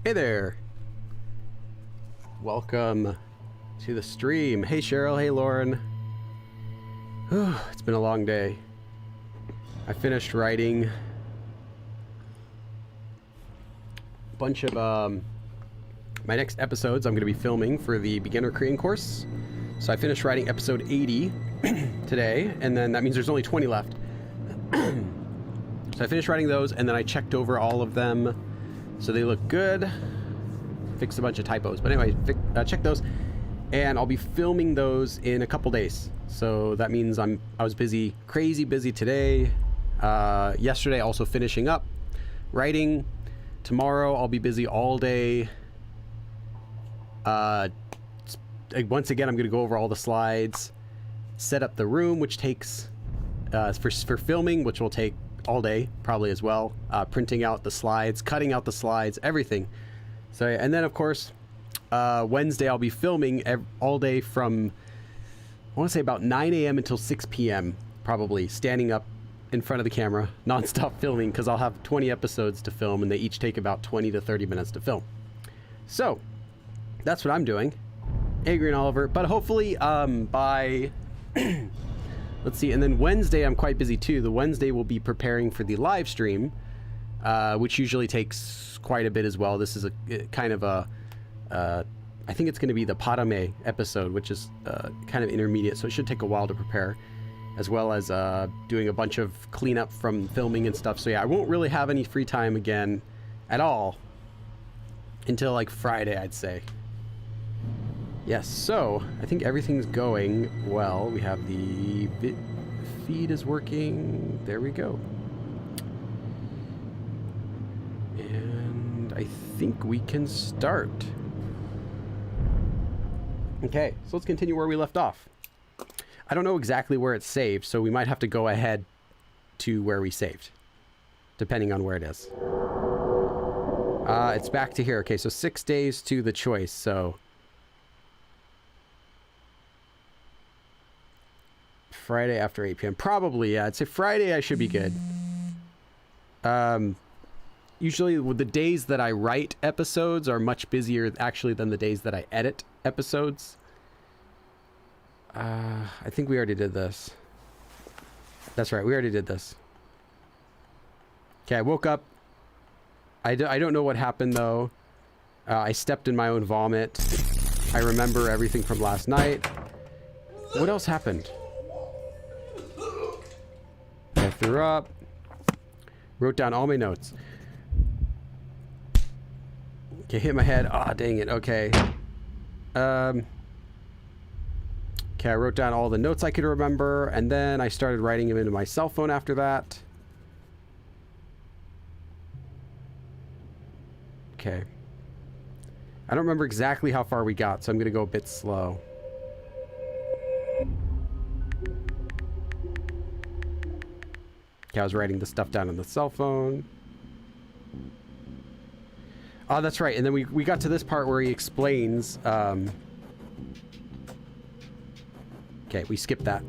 Hey there. Welcome to the stream. Hey Cheryl, hey Lauren. Whew, it's been a long day. I finished writing a bunch of my next episodes I'm going to be filming for the beginner Korean course. So I finished writing episode 80 today, and then that means there's only 20 left. So I finished writing those, and then I checked over all of them. So they look good. Fixed a bunch of typos. But anyway, check those. And I'll be filming those in a couple days. So that means I was busy, crazy busy today. Yesterday also finishing up writing. Tomorrow I'll be busy all day. Once again, I'm going to go over all the slides. Set up the room, which takes, for filming, which will take all day probably as well, printing out the slides, cutting out the slides, everything. So, and then of course Wednesday I'll be filming all day from, I want to say about 9 a.m. until 6 p.m. probably, standing up in front of the camera non-stop filming, because I'll have 20 episodes to film and they each take about 20 to 30 minutes to film. So that's what I'm doing. Hey Green Oliver. But hopefully by let's see, and then Wednesday I'm quite busy too. The Wednesday will be preparing for the live stream, which usually takes quite a bit as well. This is a kind of a, I think it's going to be the Parame episode, which is kind of intermediate, so it should take a while to prepare, as well as doing a bunch of cleanup from filming and stuff. So yeah, I won't really have any free time again at all until like Friday, I'd say. Yes, so I think everything's going well. We have the feed is working. There we go. And I think we can start. Okay, so let's continue where we left off. I don't know exactly where it's saved, so we might have to go ahead to where we saved, depending on where it is. It's back to here. Okay, so 6 days to the choice, so Friday after 8 p.m. Probably, yeah. I'd say Friday I should be good. Usually with the days that I write episodes are much busier actually than the days that I edit episodes. I think we already did this. That's right, we already did this. Okay, I woke up. I don't know what happened though. I stepped in my own vomit. I remember everything from last night. What else happened? I threw up. Wrote down all my notes. Okay, hit my head. Ah, dang it. Okay. Okay, I wrote down all the notes I could remember, and then I started writing them into my cell phone after that. Okay. I don't remember exactly how far we got, so I'm going to go a bit slow. Okay, I was writing the stuff down on the cell phone. Oh, that's right. And then we got to this part where he explains... okay, we skipped that.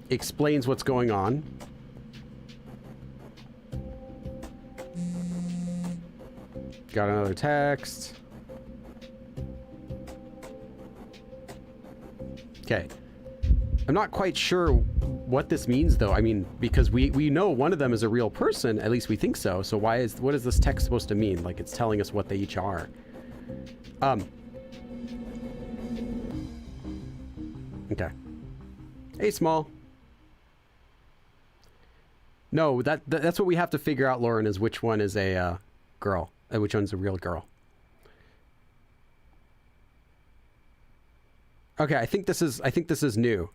Explains what's going on. Got another text. Okay. I'm not quite sure what this means though. I mean, because we know one of them is a real person, at least we think so. So what is this text supposed to mean? Like it's telling us what they each are. Okay. Hey, Small. No, that's what we have to figure out, Lauren, is which one is a girl and which one's a real girl. Okay, I think this is new.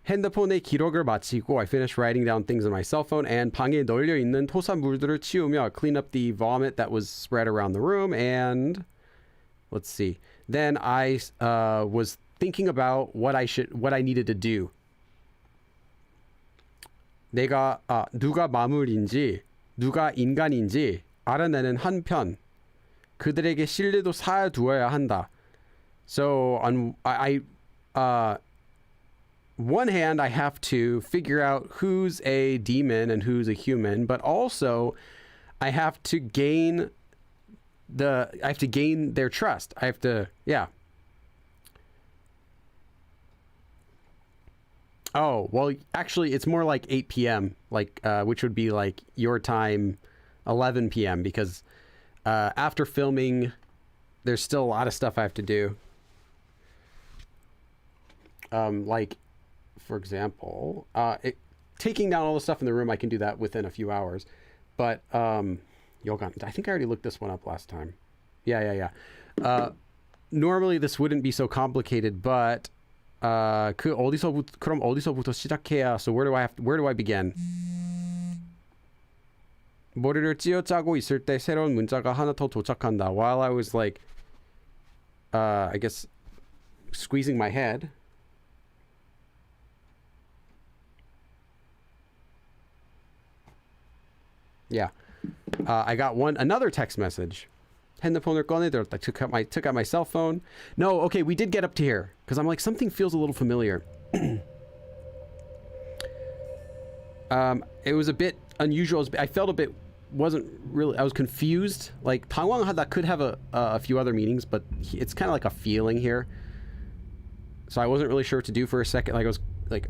핸드폰의 기록을 마치고 I finished writing down things on my cell phone and 방에 널려 있는 토사물들을 치우며 clean up the vomit that was spread around the room, and let's see. Then I was thinking about what I needed to do. 내가 누가 마물인지 누가 인간인지 알아내는 한편 그들에게 신뢰도 쌓아두어야 한다. So on one hand, I have to figure out who's a demon and who's a human, but also I have to gain I have to gain their trust. I have to, yeah. Oh, well, actually, it's more like 8 p.m., like, which would be like your time, 11 p.m., because after filming, there's still a lot of stuff I have to do. Like, for example, taking down all the stuff in the room, I can do that within a few hours. But, Yogan, I think I already looked this one up last time. Yeah. Normally, this wouldn't be so complicated, but... 그럼 어디서부터 시작해야? So where do I begin? 머리를 찧어짜고 있을 때 새로운 문자가 하나 더 도착한다. While I was like, I guess, squeezing my head. Yeah, I got another text message. 핸드폰을 꺼내들었다. Took out my cell phone. No, okay, we did get up to here because I'm like, something feels a little familiar. It was a bit unusual. I felt a bit, wasn't really, I was confused. Like, 당황하다 could have a few other meanings, but it's kind of like a feeling here. So I wasn't really sure what to do for a second. Like, I was like,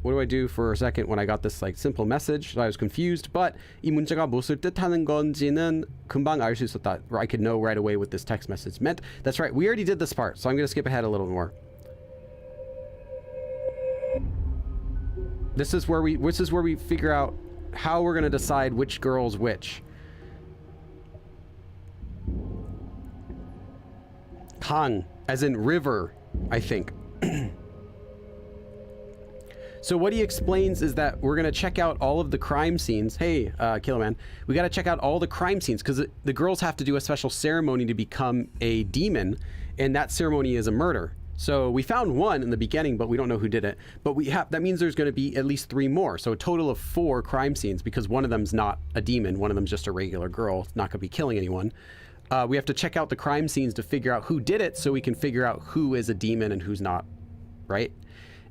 what do I do for a second when I got this like simple message? So I was confused, but 이 문자가 무엇을 뜻하는 건지는 금방 알 수 있었다. I could know right away what this text message meant. That's right, we already did this part, so I'm going to skip ahead a little more. This is where we figure out how we're going to decide which girl's which. 강, as in river, I think. So what he explains is that we're going to check out all of the crime scenes. Hey, Killerman, we got to check out all the crime scenes because the girls have to do a special ceremony to become a demon, and that ceremony is a murder. So we found one in the beginning, but we don't know who did it. But that means there's going to be at least 3 more. So a total of 4 crime scenes because one of them's not a demon. One of them's just a regular girl, not going to be killing anyone. We have to check out the crime scenes to figure out who did it so we can figure out who is a demon and who's not, right?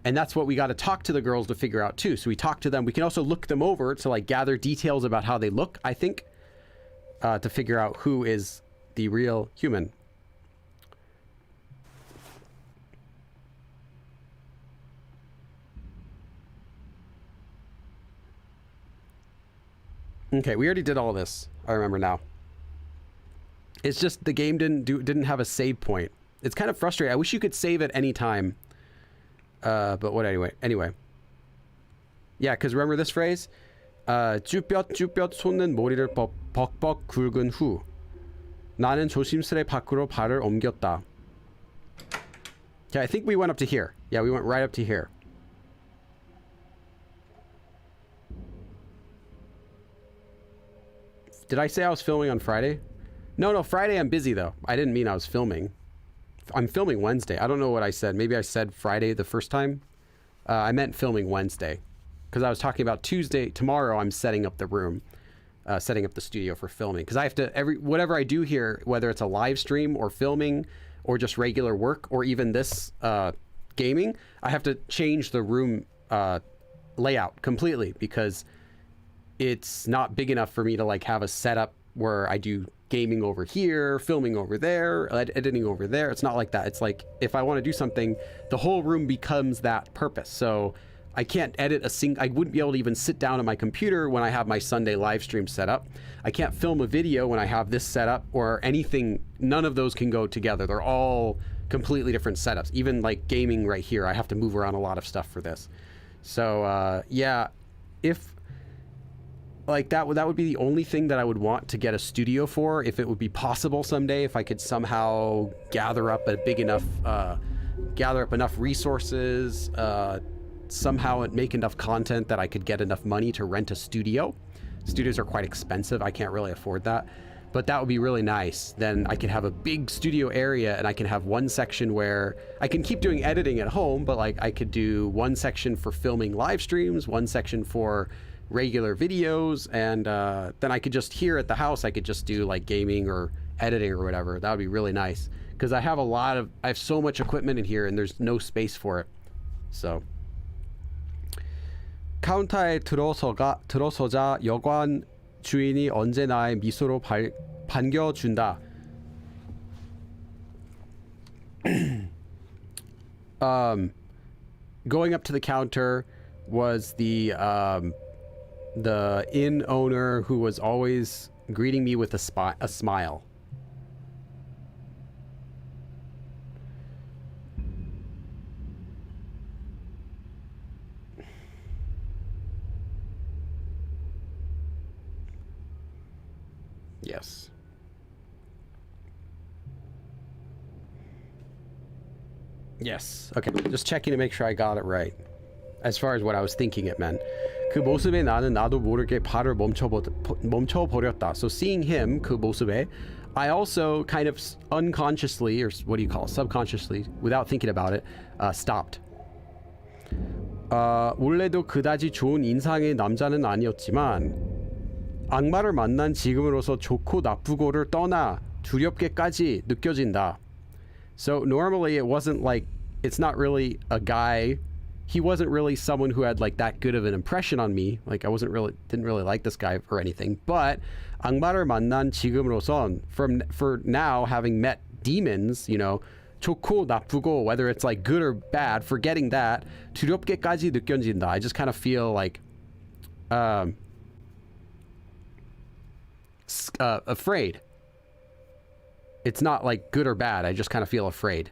And that's what we got to talk to the girls to figure out too. So we talk to them. We can also look them over to like gather details about how they look, I think, to figure out who is the real human. Okay, we already did all this. I remember now. It's just the game didn't have a save point. It's kind of frustrating. I wish you could save at any time. But what anyway. Yeah, because remember this phrase? 쭈뼛쭈뼛 솟는 머리를 벅벅 굵은 후 나는 조심스레 밖으로 발을 옮겼다. Yeah, I think we went up to here. Yeah, we went right up to here. Did I say I was filming on Friday? No, Friday I'm busy though. I didn't mean I was filming. I'm filming Wednesday. I don't know what I said. Maybe I said Friday the first time. I meant filming Wednesday because I was talking about Tuesday. Tomorrow I'm setting up the room, setting up the studio for filming because I have to whatever I do here, whether it's a live stream or filming or just regular work or even this gaming, I have to change the room layout completely because it's not big enough for me to like have a setup where I do gaming over here, filming over there, editing over there. It's not like that. It's like if I want to do something, the whole room becomes that purpose. So I can't edit I wouldn't be able to even sit down at my computer when I have my Sunday live stream set up. I can't film a video when I have this set up or anything. None of those can go together. They're all completely different setups. Even like gaming right here, I have to move around a lot of stuff for this. So yeah, if like that would be the only thing that I would want to get a studio for, if it would be possible someday, if I could somehow gather up enough resources, somehow make enough content that I could get enough money to rent a studio. Studios are quite expensive. I can't really afford that, but that would be really nice. Then I could have a big studio area and I can have one section where I can keep doing editing at home, but like I could do one section for filming live streams, one section for regular videos, and then I could just here at the house I could just do like gaming or editing or whatever. That would be really nice because I have so much equipment in here and there's no space for it. So 카운터에 들어서자 여관 주인이 언제 나의 미소로 반겨준다. Going up to the counter was the inn owner who was always greeting me with a smile. Yes. Yes. Okay. Just checking to make sure I got it right. As far as what I was thinking it meant. 그 모습에 나는 나도 모르게 발을 멈춰버렸다. So seeing him, 그 모습에, I also kind of unconsciously, or what do you call it, subconsciously, without thinking about it, stopped. 원래도 그다지 좋은 인상의 남자는 아니었지만 악마를 만난 지금으로서 좋고 나쁘고를 떠나 두렵게까지 느껴진다. So normally it wasn't like, it's not really a guy, he wasn't really someone who had like that good of an impression on me. Like I didn't really like this guy or anything. But 악마를 만난 지금으로선, for now, having met demons, you know, 좋고 나쁘고, whether it's like good or bad, forgetting that, 두렵게까지 느껴진다. I just kind of feel like afraid. It's not like good or bad. I just kind of feel afraid.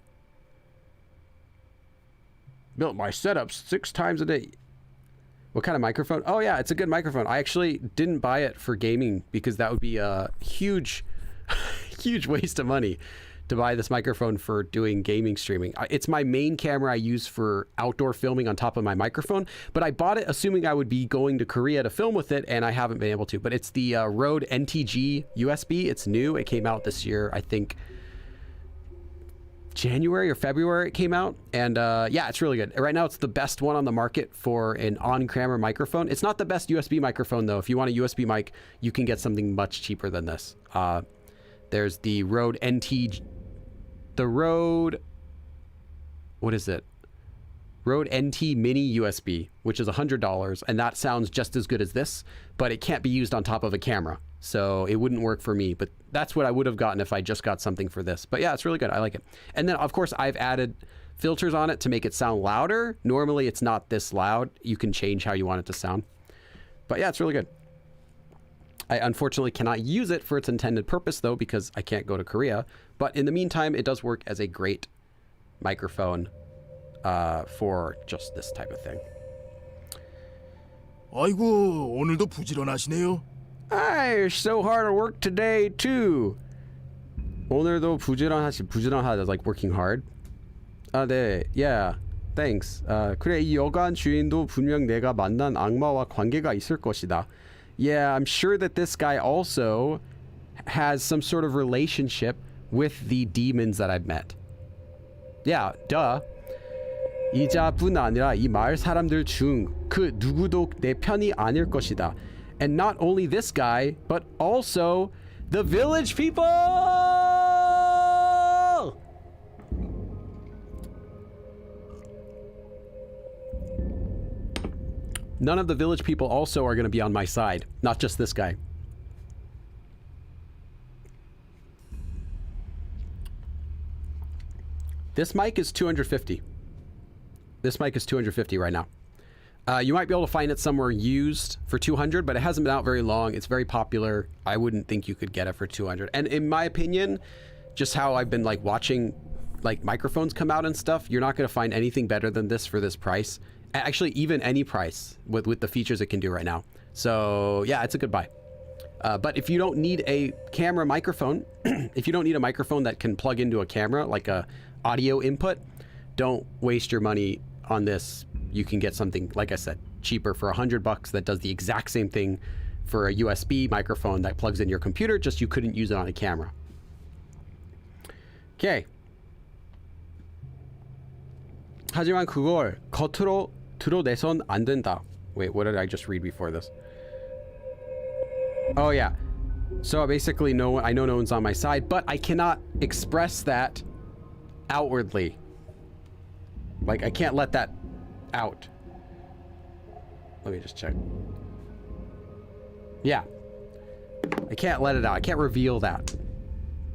Built my setup 6 times a day. What kind of microphone? Oh yeah, it's a good microphone. I actually didn't buy it for gaming because that would be a huge huge waste of money to buy this microphone for doing gaming streaming. It's my main camera I use for outdoor filming on top of my microphone, but I bought it assuming I would be going to Korea to film with it, and I haven't been able to. But it's the Rode NTG USB. It's new. It came out this year, I think January or February it came out, and yeah, it's really good. Right now it's the best one on the market for an on-camera microphone. It's not the best USB microphone though. If you want a USB mic, you can get something much cheaper than this. There's the Rode NT, the Rode, what is it? Rode NT Mini USB, which is $100, and that sounds just as good as this, but it can't be used on top of a camera, so it wouldn't work for me. But that's what I would have gotten if I just got something for this. But yeah, it's really good. I like it. And then of course I've added filters on it to make it sound louder. Normally it's not this loud. You can change how you want it to sound. But yeah, it's really good. I unfortunately cannot use it for its intended purpose though, because I can't go to Korea. But in the meantime, it does work as a great microphone for just this type of thing. 아이고, 오늘도 부지런하시네요. You're so hard at work today too. 오늘도 부지런하다, like working hard. 네, yeah, thanks. 그래, 이 여관 주인도 분명 내가 만난 악마와 관계가 있을 것이다. Yeah, I'm sure that this guy also has some sort of relationship with the demons that I've met. Yeah, duh. 이자뿐 아니라 이 마을 사람들 중 그 누구도 내 편이 아닐 것이다. And not only this guy, but also the village people! None of the village people also are going to be on my side, not just this guy. This mic is $250. This mic is $250 right now. You might be able to find it somewhere used for $200, but it hasn't been out very long. It's very popular. I wouldn't think you could get it for $200. And in my opinion, just how I've been like watching like microphones come out and stuff, you're not going to find anything better than this for this price. Actually, even any price with the features it can do right now. So yeah, it's a good buy. But if you don't need a camera microphone, if you don't need a microphone that can plug into a camera, like a audio input, don't waste your money on this. You can get something, like I said, cheaper for $100 that does the exact same thing for a USB microphone that plugs in your computer, just you couldn't use it on a camera. Okay. 하지만 그걸 겉으로 드러내선 안 된다. Wait, what did I just read before this? Oh yeah. So basically I know no one's on my side, but I cannot express that outwardly. Like I can't let that out. Let me just check. Yeah. I can't let it out. I can't reveal that.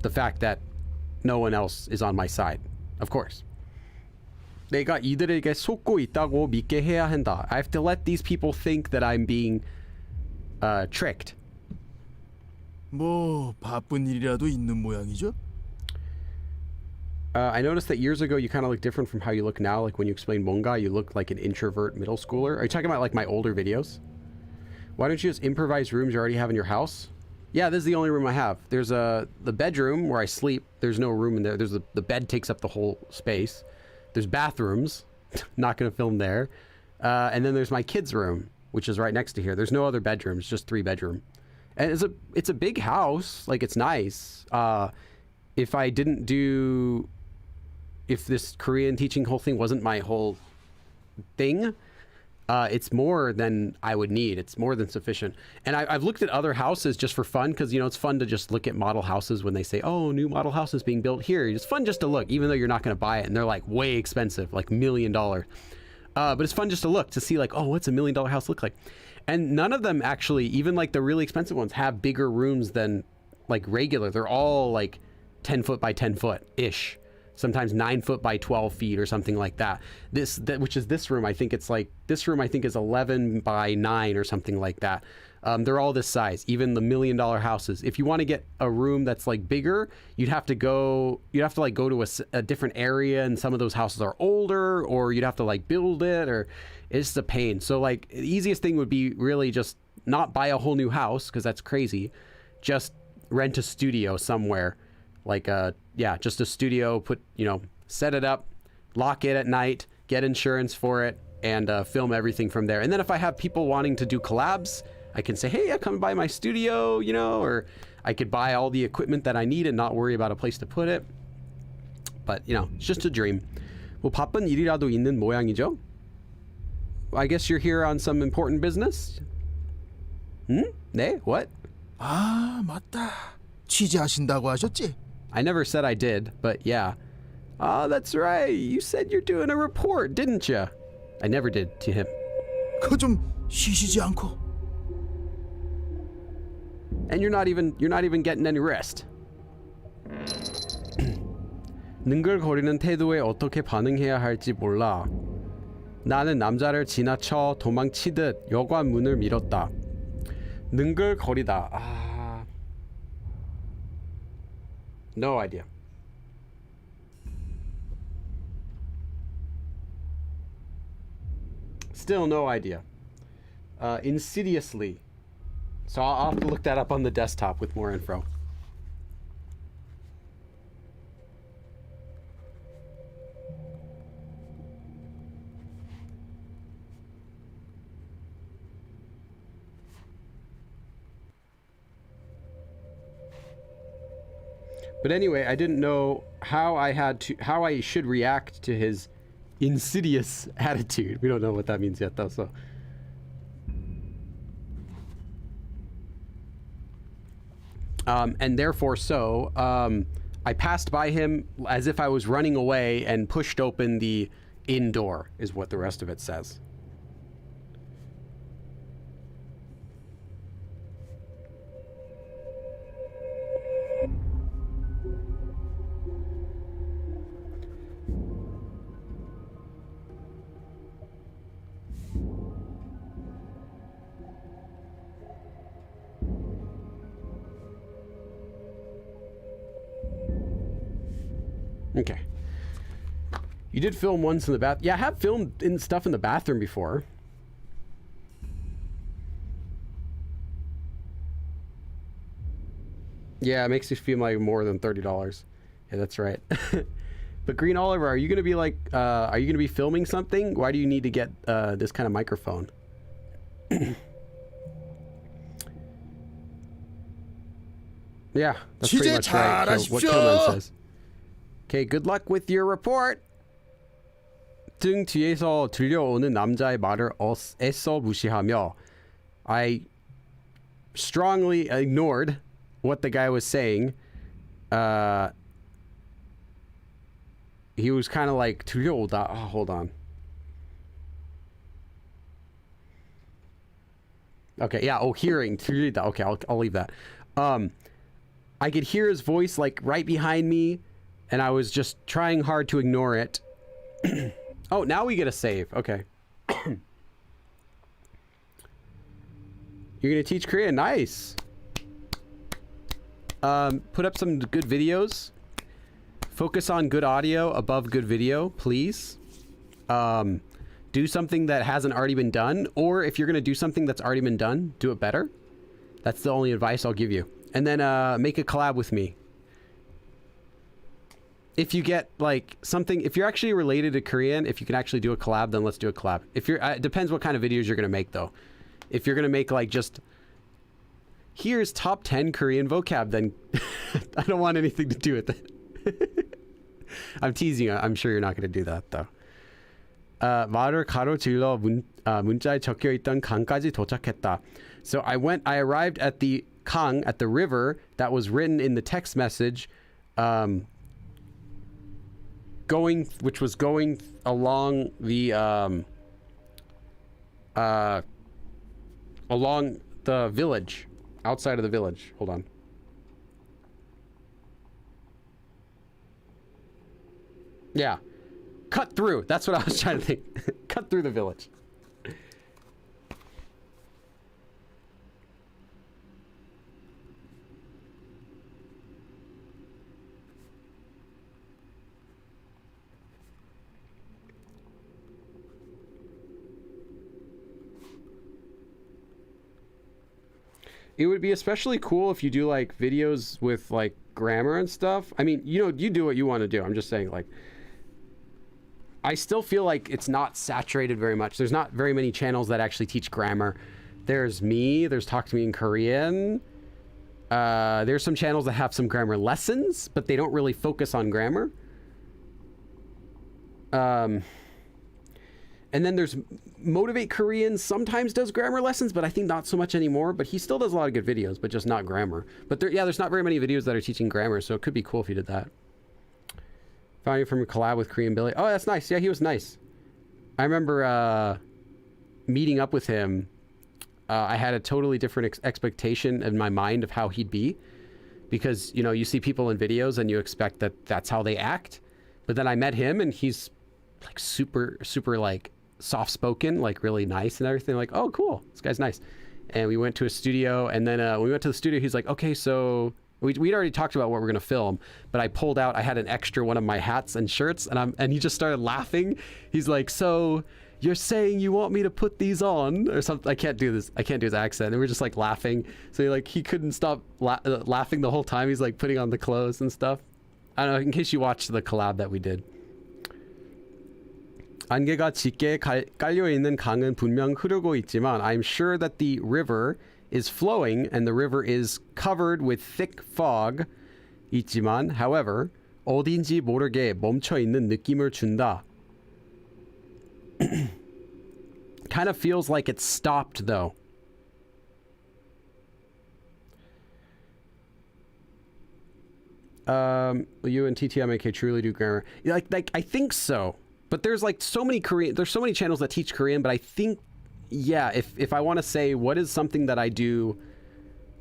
The fact that no one else is on my side. Of course. 내가 이들에게 속고 있다고 믿게 해야 한다. I have to let these people think that I'm being tricked. 뭐 바쁜 일이라도 있는 모양이죠? I noticed that years ago you kind of look different from how you look now. Like when you explain 뭔가, you look like an introvert middle schooler. Are you talking about like my older videos? Why don't you just improvise rooms you already have in your house? Yeah, this is the only room I have. There's the bedroom where I sleep. There's no room in there. There's the bed takes up the whole space. There's bathrooms. Not going to film there. And then there's my kids' room, which is right next to here. There's no other bedrooms, just 3-bedroom. And it's a big house. Like, it's nice. If this Korean teaching whole thing wasn't my whole thing, it's more than I would need. It's more than sufficient. And I've looked at other houses just for fun, because, you know, it's fun to just look at model houses when they say, oh, new model house is being built here. It's fun just to look, even though you're not going to buy it. And they're like way expensive, like $1 million. But it's fun just to look, to see like, oh, what's $1 million house look like? And none of them actually, even like the really expensive ones, have bigger rooms than like regular. They're all like 10 foot by 10 foot-ish. Sometimes 9 foot by 12 feet or something like that. Which is this room. I think it's like, this room I think is 11 by 9 or something like that. They're all this size, even the $1 million houses. If you want to get a room that's like bigger, you'd have to go to a different area, and some of those houses are older, or you'd have to like build it, or it's just a pain. So like the easiest thing would be really just not buy a whole new house, because that's crazy. Just rent a studio somewhere. Like just a studio, set it up, lock it at night, get insurance for it, and film everything from there. And then if I have people wanting to do collabs, I can say, hey, come by my studio, or I could buy all the equipment that I need and not worry about a place to put it. But, it's just a dream. 뭐 바쁜 일이라도 있는 모양이죠? I guess you're here on some important business? 네? What? 아, 맞다. 취재하신다고 하셨지? I never said I did, but yeah. Oh, that's right. You said you're doing a report, didn't you? I never did to him. 그거 좀 쉬시지 않고. And you're not even getting any rest. 능글거리는 태도에 어떻게 반응해야 할지 몰라. 나는 남자를 지나쳐 도망치듯 여관 문을 밀었다. 능글거리다. No idea. Still no idea. Insidiously. So I'll have to look that up on the desktop with more info. But anyway, I didn't know how I should react to his insidious attitude. We don't know what that means yet, though. So, and therefore, I passed by him as if I was running away and pushed open the inn door, is what the rest of it says. Okay. You did film once in the bath. Yeah, I have filmed stuff in the bathroom before. Yeah, it makes you feel like more than $30. Yeah, that's right. But Green Oliver, are you gonna be filming something? Why do you need to get this kind of microphone? Yeah, that's pretty much right. What Kilman says. Okay, good luck with your report. 등 뒤에서 들려오는 남자의 말을 애써 무시하며 I strongly ignored what the guy was saying. He was kind of like 들려오다. Oh, hold on. Okay, yeah. Oh, hearing 들리다. Okay, I'll leave that. I could hear his voice like right behind me, and I was just trying hard to ignore it. Oh, now we get a save. Okay. You're gonna teach Korean. Nice. Put up some good videos. Focus on good audio above good video, please. Do something that hasn't already been done, or if you're gonna do something that's already been done, do it better. That's the only advice I'll give you. And then make a collab with me. If you get like something, if you're actually related to Korean, if you can actually do a collab, then let's do a collab. If you're, it depends what kind of videos you're gonna make though. If you're gonna make like just, here's top 10 Korean vocab, then I don't want anything to do with it. I'm teasing you. I'm sure you're not gonna do that though. 말을 가로질러 문자에 적혀있던 강까지 도착했다. So I arrived at the Kang, at the river that was written in the text message, which was going along the along the village, outside of the village. Hold on. Yeah, cut through. That's what I was trying to think. Cut through the village. It would be especially cool if you do like videos with like grammar and stuff. I mean, you know, you do what you want to do. I'm just saying, like, I still feel like it's not saturated very much. There's not very many channels that actually teach grammar. There's me, there's Talk to Me in Korean. There's some channels that have some grammar lessons, but they don't really focus on grammar. And then there's Motivate Korean, sometimes does grammar lessons, but I think not so much anymore. But he still does a lot of good videos, but just not grammar. But there's not very many videos that are teaching grammar, so it could be cool if you did that. Found you from a collab with Korean Billy. Oh, that's nice. Yeah, he was nice. I remember meeting up with him. I had a totally different expectation in my mind of how he'd be. Because, you know, you see people in videos and you expect that that's how they act. But then I met him and he's like super, super like soft-spoken, like really nice and everything. Like, oh, cool. This guy's nice. And we went to a studio, and then when we went to the studio, he's like, okay, so we'd already talked about what we're going to film, but I pulled out, I had an extra one of my hats and shirts, and he just started laughing. He's like, so you're saying you want me to put these on or something? I can't do this. I can't do his accent. And we're just like laughing. So he couldn't stop laughing the whole time. He's like putting on the clothes and stuff. I don't know, in case you watched the collab that we did. 안개가 짙게 깔려있는 강은 분명 흐르고 있지만 I'm sure that the river is flowing and the river is covered with thick fog 있지만 however 어딘지 모르게 멈춰있는 느낌을 준다. Kind of feels like it's stopped though. You and TTMAK truly do grammar. Like I think so. But there's like so many channels that teach Korean, but I think, yeah, if I want to say what is something that I do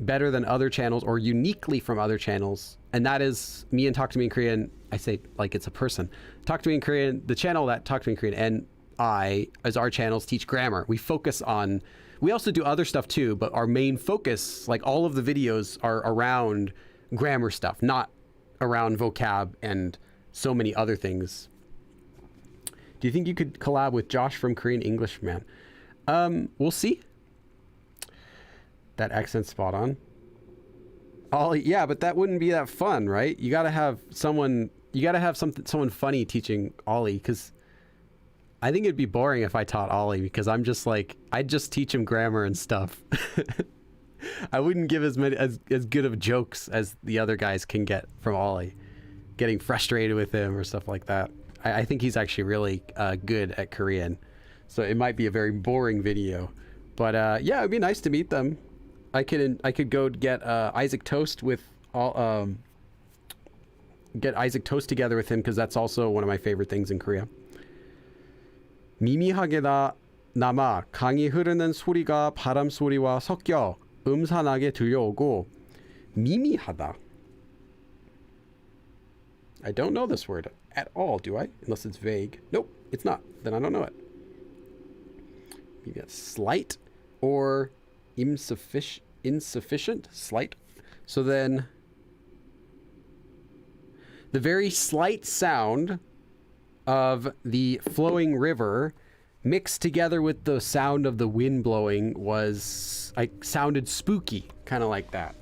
better than other channels or uniquely from other channels, and that is me and Talk to Me in Korean, I say like it's a person. Talk to Me in Korean, the channel that Talk to Me in Korean and I, as our channels, teach grammar. We focus on, we also do other stuff too, but our main focus, like all of the videos are around grammar stuff, not around vocab and so many other things. Do you think you could collab with Josh from Korean English Man? We'll see. That accent's spot on. Ollie, yeah, but that wouldn't be that fun, right? You gotta have someone. You gotta have someone funny teaching Ollie, because I think it'd be boring if I taught Ollie, because I'm just like, I'd just teach him grammar and stuff. I wouldn't give as good of jokes as the other guys can get from Ollie, getting frustrated with him or stuff like that. I think he's actually really good at Korean, so it might be a very boring video, but yeah, it'd be nice to meet them. I could go get Isaac Toast with get Isaac Toast together with him, because that's also one of my favorite things in Korea. 미미하게 남아 강이 흐르는 소리가 바람 소리와 섞여 음산하게 들려오고 미미하다. I don't know this word at all, do I? Unless it's vague. Nope, it's not. Then I don't know it. Maybe that's slight or insufficient? Slight. So then the very slight sound of the flowing river mixed together with the sound of the wind blowing was like sounded spooky, kind of like that.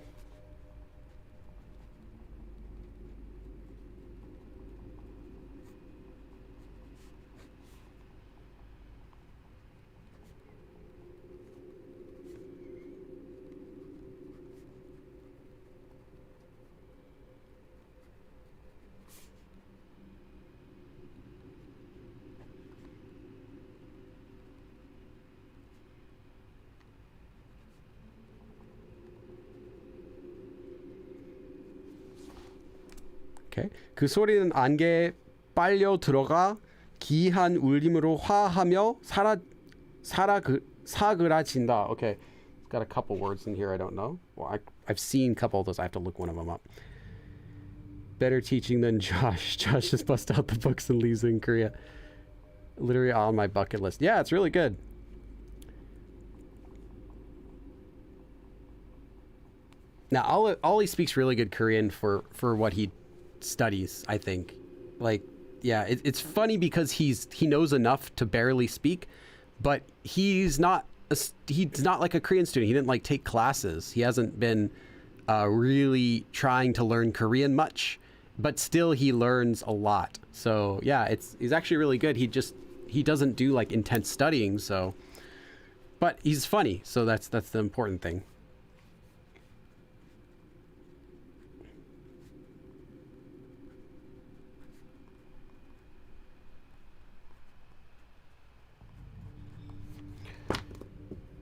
Okay. 그 소리는 안개에 빨려 들어가 기이한 울림으로 화하며 사그라진다. Okay. It's got a couple words in here I don't know. Well, I've seen a couple of those. I have to look one of them up. Better teaching than Josh. Josh just busts out the books and leaves in Korea. Literally on my bucket list. Yeah, it's really good. Now, Ollie speaks really good Korean for what he studies, I think. Like, yeah, it's funny because he knows enough to barely speak, but he's not like a Korean student. He didn't like take classes. He hasn't been really trying to learn Korean much, but still he learns a lot. So yeah, he's actually really good. He doesn't do like intense studying, so, but he's funny, so that's the important thing.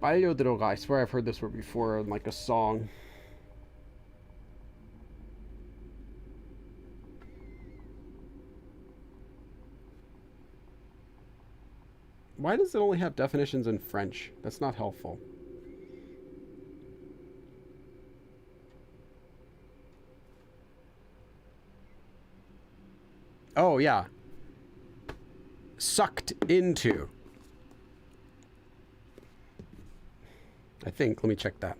빨려 들어가. I swear I've heard this word before in like a song. Why does it only have definitions in French? That's not helpful. Oh, yeah. Sucked into. I think. Let me check that.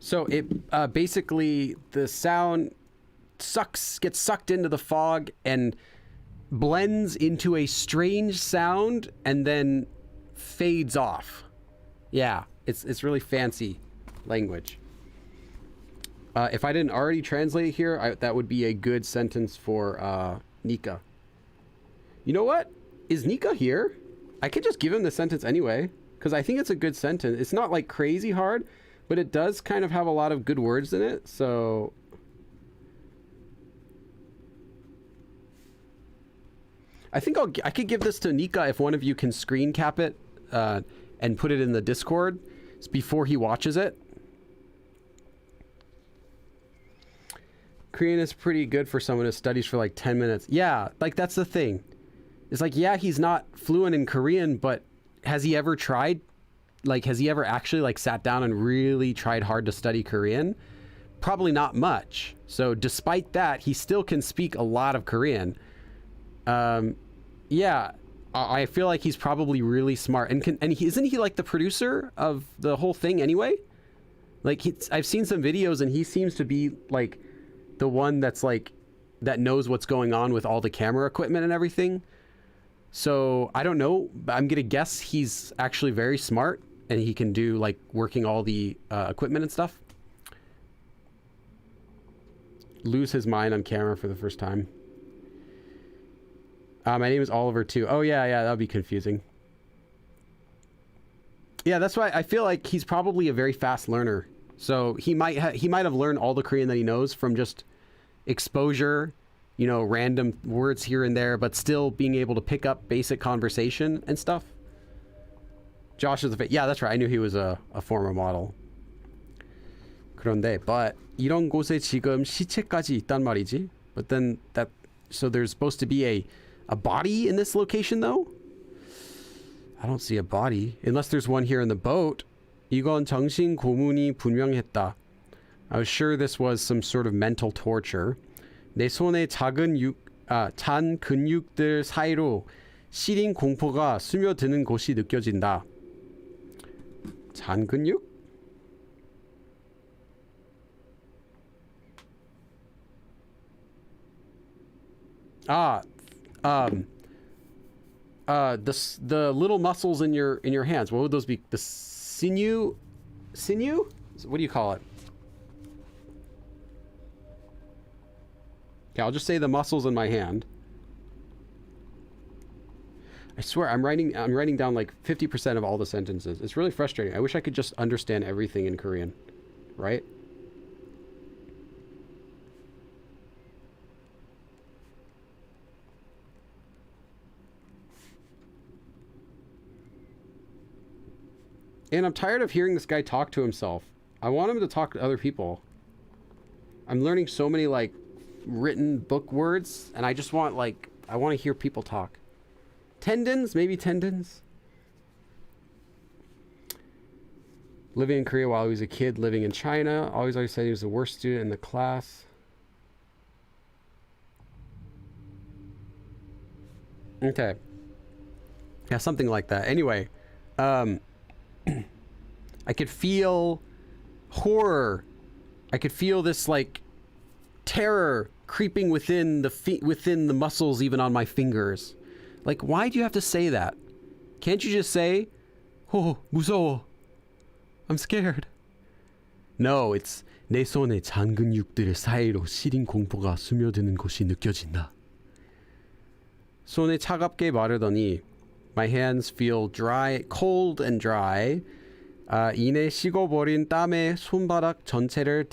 So it basically, the sound gets sucked into the fog and blends into a strange sound and then fades off. Yeah, it's really fancy language. If I didn't already translate it here, that would be a good sentence for Nika. You know what? Is Nika here? I could just give him the sentence anyway, because I think it's a good sentence. It's not like crazy hard, but it does kind of have a lot of good words in it, so... I think I could give this to Nika if one of you can screen cap it and put it in the Discord before he watches it. Korean is pretty good for someone who studies for like 10 minutes. Yeah, like that's the thing. It's like, yeah, he's not fluent in Korean, but has he ever tried? Like, has he ever actually like sat down and really tried hard to study Korean? Probably not much. So despite that, he still can speak a lot of Korean. Yeah, I feel like he's probably really smart. And isn't he like the producer of the whole thing anyway? Like I've seen some videos and he seems to be like the one that's like, that knows what's going on with all the camera equipment and everything. So I don't know, I'm gonna guess he's actually very smart and he can do like working all the equipment and stuff. Lose his mind on camera for the first time. My name is Oliver too. Oh yeah, that would be confusing. Yeah, that's why I feel like he's probably a very fast learner. So he might have learned all the Korean that he knows from just exposure, you know, random words here and there, but still being able to pick up basic conversation and stuff. Josh is yeah, that's right. I knew he was a former model. 그런데, but 이런 곳에 지금 시체까지 있단 말이지. But then that So there's supposed to be a body in this location though? I don't see a body unless there's one here in the boat. 이건 정신 고문이 분명했다. I was sure this was some sort of mental torture. 내 손에 잔 근육들 사이로 시린 공포가 스며드는 곳이 느껴진다. 잔 근육? The little muscles in your hands. What would those be? The sinew? What do you call it? Okay, I'll just say the muscles in my hand. I swear I'm writing down like 50% of all the sentences. It's really frustrating. I wish I could just understand everything in Korean, right? And I'm tired of hearing this guy talk to himself. I want him to talk to other people. I'm learning so many like written book words, and I just want I want to hear people talk. Tendons, maybe tendons. Living in Korea while he was a kid, living in China. Always said he was the worst student in the class. Okay. Yeah, something like that. Anyway, I could feel horror. I could feel this like terror creeping within the muscles even on my fingers. Like, why do you have to say that? Can't you just say, "Oh, 무서워. I'm scared." No, it's 내 손에 잔 근육들 사이로 시린 공포가 스며드는 곳이 느껴진다. 손에 차갑게 마르더니 my hands feel dry, cold and dry. 이내 식어버린 땀에 손바닥 전체를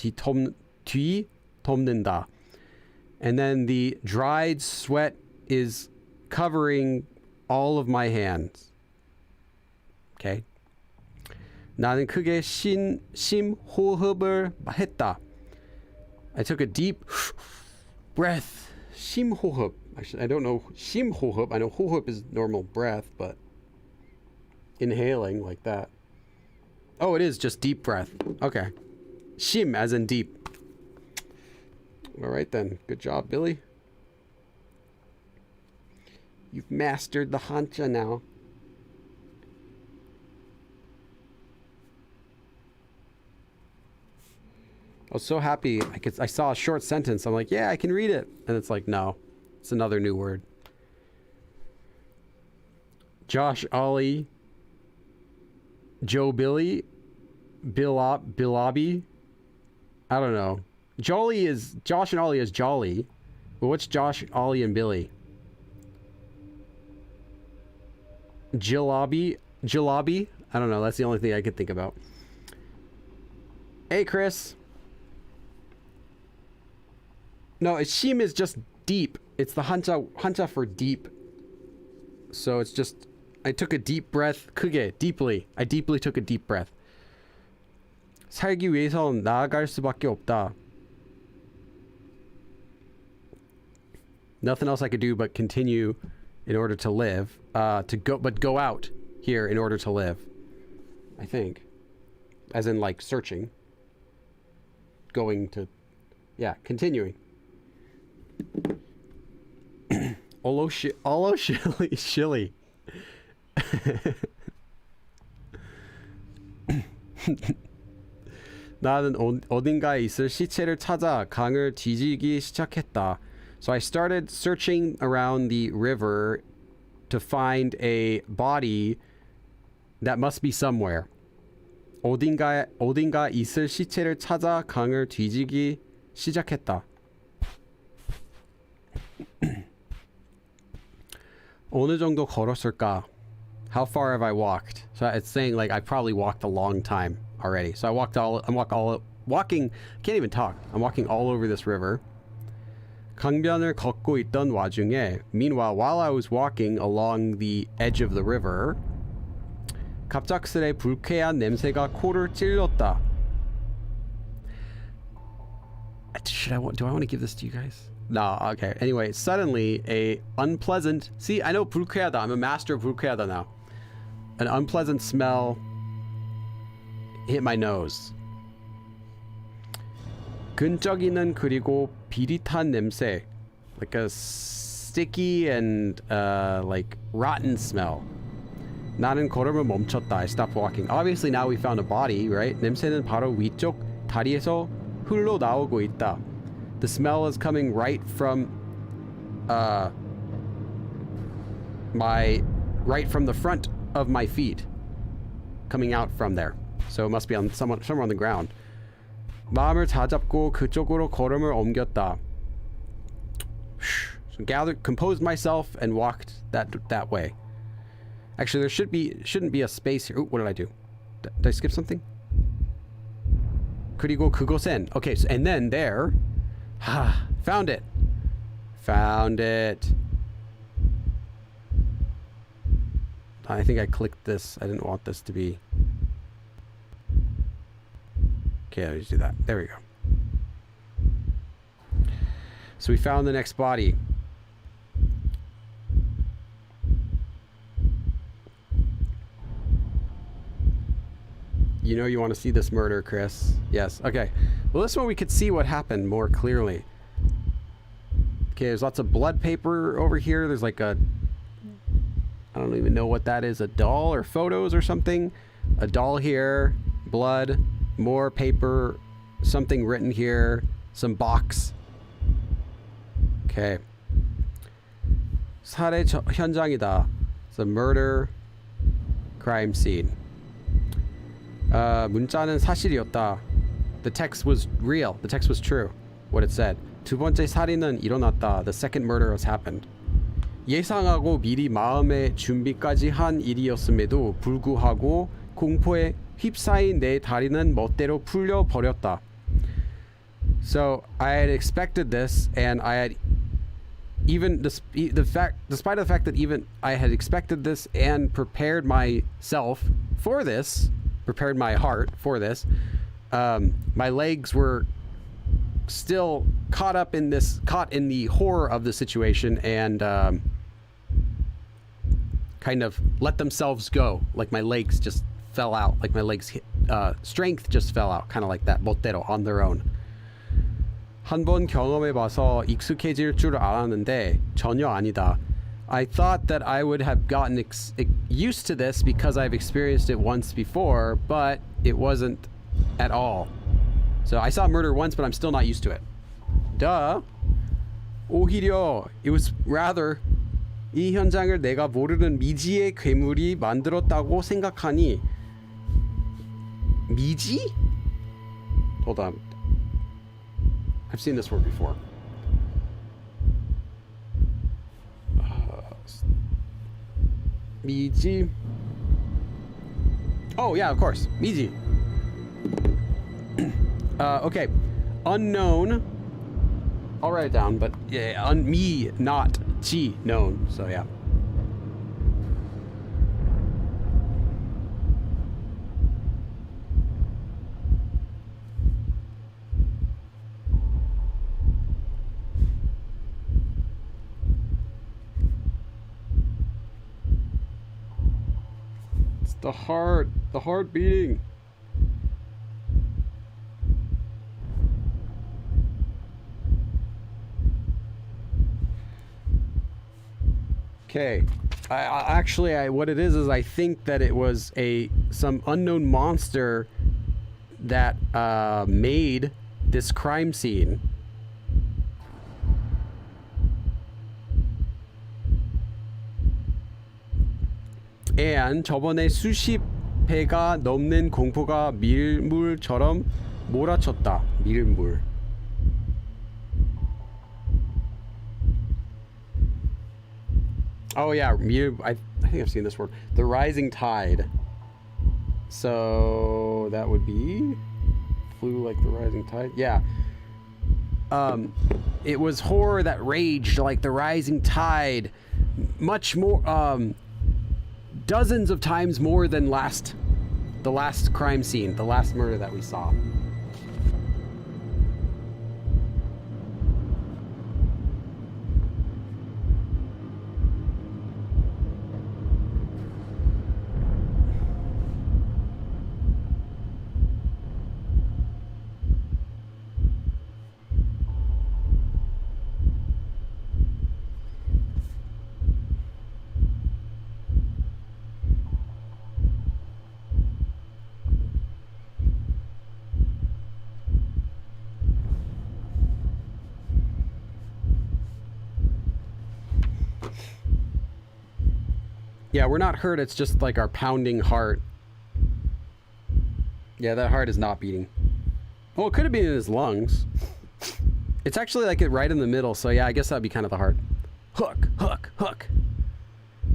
뒤덮는다. And then the dried sweat is covering all of my hands. Okay. 나는 크게 심호흡을 했다. I took a deep breath. 심호흡. I don't know 심호흡. I know 호흡 is normal breath, but inhaling like that. Oh, it is just deep breath. Okay. 심 as in deep. All right then. Good job, Billy. You've mastered the Hancha now. I was so happy. I saw a short sentence. I'm like, yeah, I can read it. And it's like, no. It's another new word. Josh, Ollie, Joe, Billy, Billabi. I don't know. Josh and Ollie is Jolly. But what's Josh, Ollie, and Billy? Jalabi? I don't know. That's the only thing I could think about. Hey, Chris. No, shim is just deep. It's the hancha for deep. So it's just, I took a deep breath. 크게, deeply. I deeply took a deep breath. 살기 위해선 나아갈 수밖에 없다. Nothing else I could do but continue in order to live. Go out here in order to live. I think. As in like searching. Going to, yeah, continuing. shilly. 나는 어딘가에 있을 시체를 찾아 강을 뒤지기 시작했다. So I started searching around the river to find a body that must be somewhere. 어딘가 있을 시체를 찾아 강을 뒤지기 시작했다. 어느 정도 걸었을까? How far have I walked? So it's saying like I probably walked a long time already. So I'm walking, can't even talk. I'm walking all over this river. 강변을 걷고 있던 와중에, meanwhile, while I was walking along the edge of the river, 갑작스레 불쾌한 냄새가 코를 찔렀다. Do I want to give this to you guys? No, okay. Anyway, suddenly a unpleasant... See, I know 불쾌하다. I'm a master of 불쾌하다 now. An unpleasant smell hit my nose. 끈적이는 그리고 비릿한 냄새. Like a sticky and like rotten smell. 나는 걸음을 멈췄다. I stopped walking. Obviously now we found a body, right? 냄새는 바로 위쪽 다리에서 흘러나오고 있다. The smell is coming right from right from the front of my feet. Coming out from there. So it must be on somewhere on the ground. 마음을 다잡고 그쪽으로 걸음을 옮겼다. So composed myself and walked that way. Actually, there shouldn't be a space here. Ooh, what did I do? Did I skip something? 그리고 그곳엔. Okay, so, and then there. Found it. Found it. I think I clicked this. I didn't want this to be. Okay, let's do that. There we go. So we found the next body. You know you want to see this murder, Chris. Yes. Okay. Well, this one we could see what happened more clearly. Okay, there's lots of blood paper over here. There's like a... I don't even know what that is. A doll or photos or something. A doll here. Blood. More paper. Something written here. Some box. Okay. 살해 현장이다. It's a murder crime scene. 문자는 사실이었다. The text was real. The text was true. What it said. 두 번째 살인은 일어났다. The second murder has happened. 예상하고 미리 마음의 준비까지 한 일이었음에도 불구하고 공포에 휩싸인 내 다리는 멋대로 풀려 버렸다. So I had expected this, and I had even despite the fact that even I had expected this and prepared myself for this. Prepared my heart for this. My legs were still caught in the horror of the situation, and kind of let themselves go. Like my legs just fell out. Like my legs strength just fell out. Kind of like that. 멋대로 on their own. 한 번 경험해봐서 익숙해질 줄 알았는데 전혀 아니다. I thought that I would have gotten used to this because I've experienced it once before, but it wasn't at all. So I saw murder once, but I'm still not used to it. Duh. 오히려 it was rather 이 현장을 내가 모르는 미지의 괴물이 만들었다고 생각하니 미지? Hold on. I've seen this word before. 미지. Oh yeah, of course. 미지. Okay. Unknown. I'll write it down, but yeah, me, not ji, known. So yeah. The heart beating. Okay, I what it is I think that it was some unknown monster that made this crime scene. And 저번에 수십 배가 넘는 공포가 밀물처럼 몰아쳤다. 밀물. Oh yeah, I think I've seen this word. The rising tide. So that would be flew like the rising tide. Yeah. It was horror that raged like the rising tide. Much more dozens of times more than the last crime scene, the last murder that we saw. Yeah, we're not hurt. It's just like our pounding heart. Yeah, that heart is not beating. Well, it could have been in his lungs. It's actually like it right in the middle. So yeah, I guess that'd be kind of the heart. Hook, hook, hook.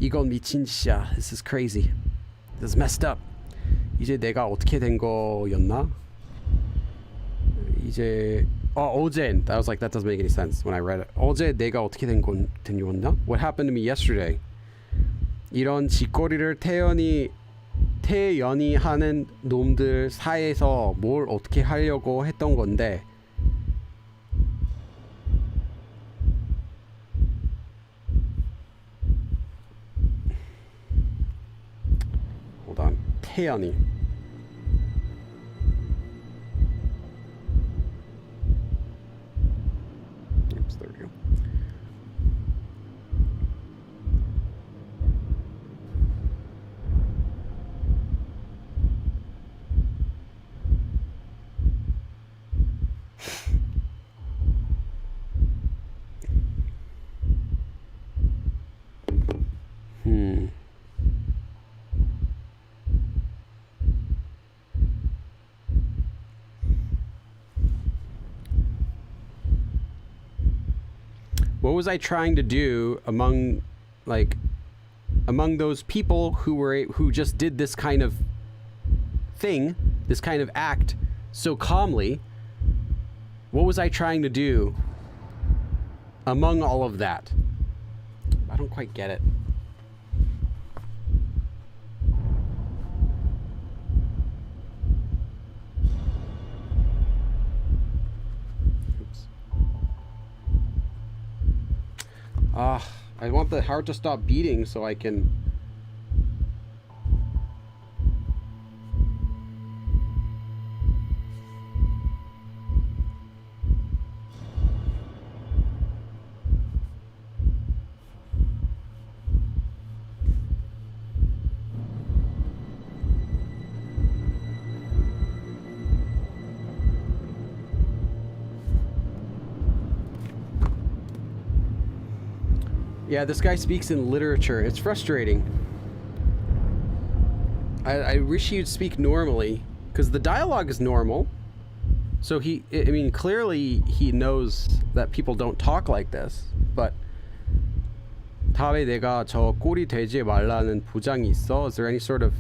이건 미친 짓이야. This is crazy. This is messed up. 이제 내가 어떻게 된 거였나? 이제 어제. I was like, that doesn't make any sense when I read it. 어제 내가 어떻게 된 거였나? What happened to me yesterday? 이런 짓거리를 태연이 하는 놈들 사이에서 뭘 어떻게 하려고 했던 건데. Hold on. 태연이. Oops, there we go. What was I trying to do among those people who just did this kind of thing, this kind of act so calmly? What was I trying to do among all of that? I don't quite get it. I want the heart to stop beating so I can... Yeah, this guy speaks in literature. It's frustrating. I wish he'd speak normally, because the dialogue is normal. So I mean, clearly he knows that people don't talk like this, but 다음에 내가 저 꼴이 되지 말라는 보장이 있어? Is there any sort of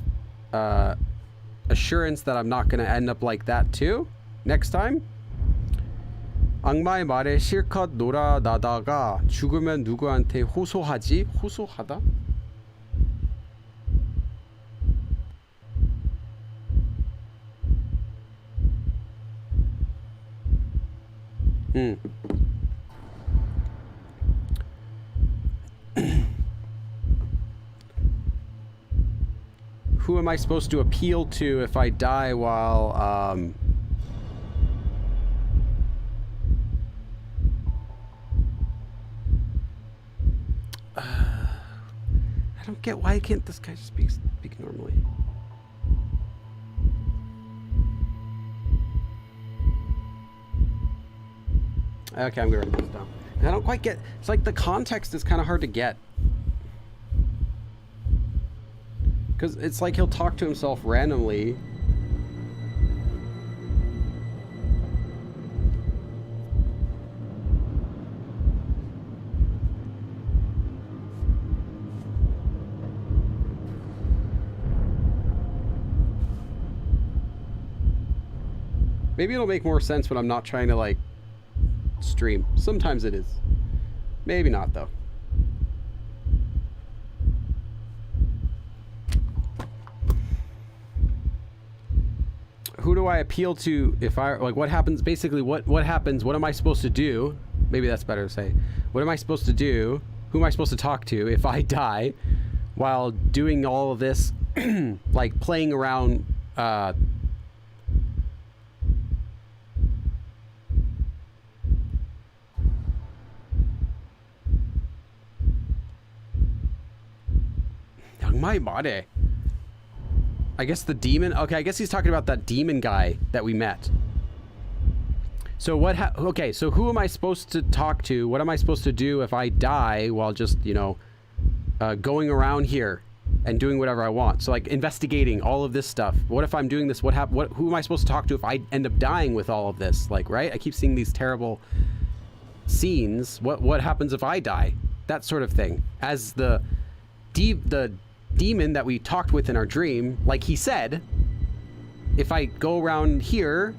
assurance that I'm not going to end up like that too next time? 악마의 말에 실컷 놀아나다가 죽으면 누구한테 호소하지? 호소하다? Who am I supposed to appeal to if I die while I don't get why can't this guy just speak normally? Okay, I'm gonna write this down. I don't quite get. It's like the context is kind of hard to get, because it's like he'll talk to himself randomly. Maybe it'll make more sense when I'm not trying to like stream. Sometimes it is. Maybe not though. Who do I appeal to if I like what happens basically what happens, what am I supposed to do? Maybe that's better to say. What am I supposed to do? Who am I supposed to talk to if I die while doing all of this like playing around 악마의 말에. I guess the demon. Okay, I guess he's talking about that demon guy that we met. So okay, so who am I supposed to talk to? What am I supposed to do if I die while just, you know, going around here and doing whatever I want. So like investigating all of this stuff. What if I'm doing this? What who am I supposed to talk to if I end up dying with all of this? Like, right? I keep seeing these terrible scenes. What happens if I die? That sort of thing. As the demon that we talked with in our dream, like he said, if I go around here,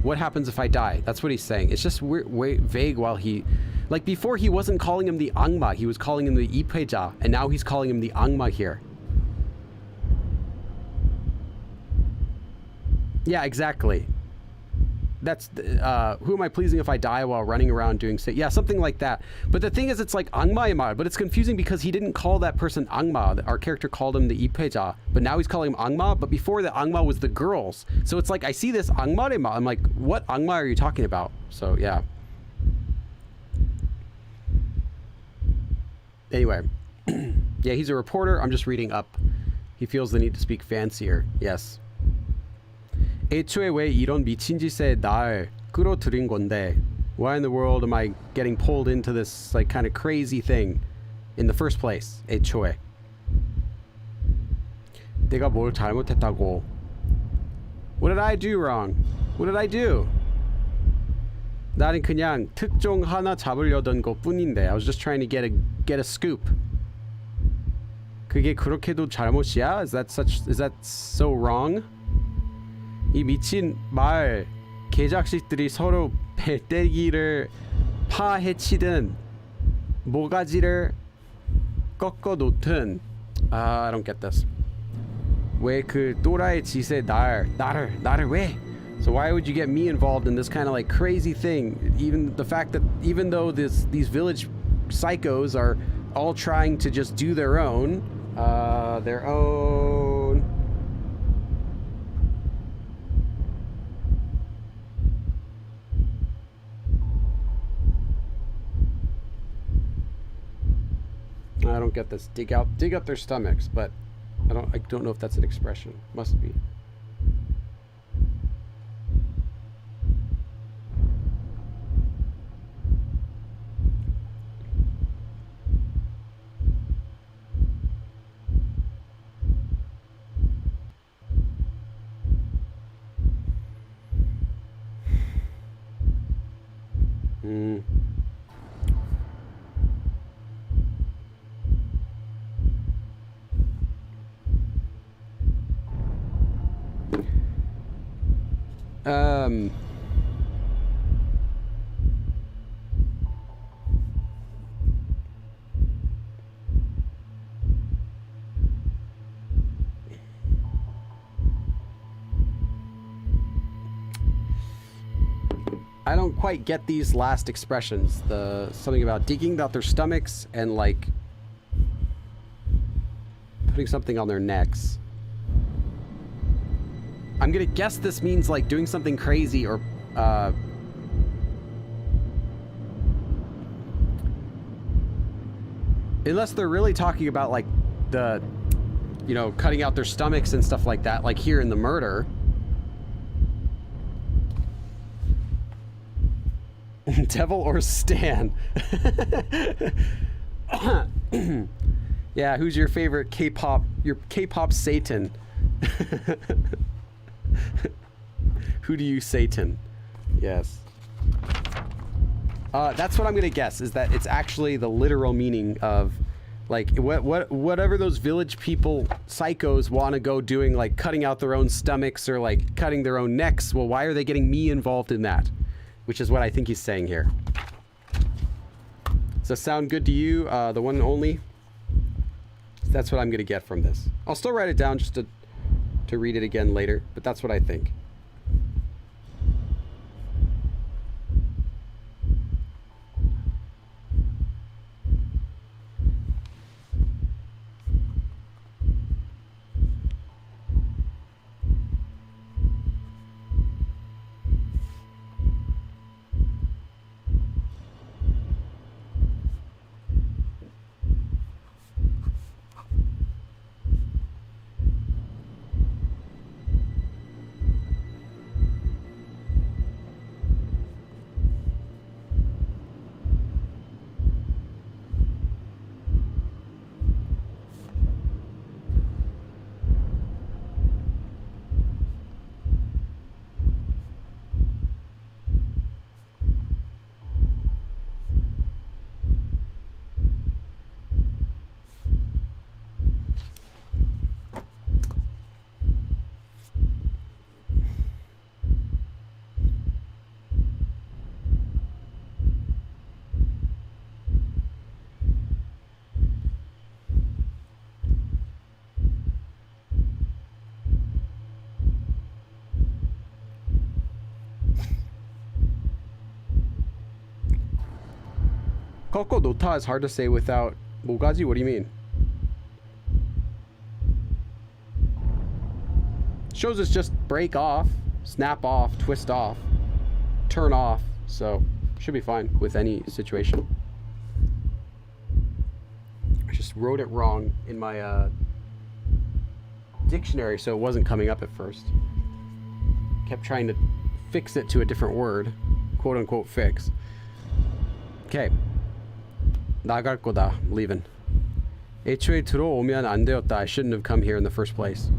what happens if I die? That's what he's saying. It's just vague while he... Like before he wasn't calling him the Angma, he was calling him the Ipeja, and now he's calling him the Angma here. Yeah, exactly. That's who am I pleasing if I die while running around doing yeah, something like that. But the thing is, it's like Angma, but it's confusing because he didn't call that person Angma. Our character called him the Ipeja, but now he's calling him Angma. But before the Angma was the girls. So it's like I see this Angma. I'm like, what Angma are you talking about? So yeah. Anyway, yeah, he's a reporter. I'm just reading up. He feels the need to speak fancier. Yes. 애초에 왜 이런 미친 짓에 날 끌어들인 건데? Why in the world am I getting pulled into this like kind of crazy thing in the first place? 애초에. 내가 뭘 잘못했다고? What did I do wrong? What did I do? 나는 그냥 특종 하나 잡으려던 것뿐인데. I was just trying to get a scoop. 그게 그렇게도 잘못이야? Is that so wrong? 이 미친 말 개작식들이 서로 배때기를 파헤치든 모가지를 꺾어 놓든 I don't get this. 왜 그 또라이 짓에 나를 왜? So why would you get me involved in this kind of like crazy thing? Even the fact that even though these village psychos are all trying to just do their own I don't get this. Dig up their stomachs, but I don't know if that's an expression. Must be. I don't quite get these last expressions. Something about digging out their stomachs and like putting something on their necks. I'm gonna guess this means like doing something crazy or unless they're really talking about like the, you know, cutting out their stomachs and stuff like that, like here in the murder. Devil or Stan? Yeah, who's your favorite K-pop? Your K-pop Satan? Who do you Satan? Yes. That's what I'm gonna guess, is that it's actually the literal meaning of like whatever those village people psychos want to go doing, like cutting out their own stomachs or like cutting their own necks. Well, why are they getting me involved in that? Which is what I think he's saying here. Does that sound good to you? The one and only? That's what I'm gonna get from this. I'll still write it down just to read it again later, but that's what I think. 꺾어 놓다 is hard to say without 모가지. What do you mean? Shows us just break off, snap off, twist off, turn off. So should be fine with any situation. I just wrote it wrong in my dictionary, so it wasn't coming up at first. Kept trying to fix it to a different word, quote unquote fix. Okay. 나갈 거다. Leaving. 애초에 들어오면 안 되었다. I shouldn't have come here in the first place.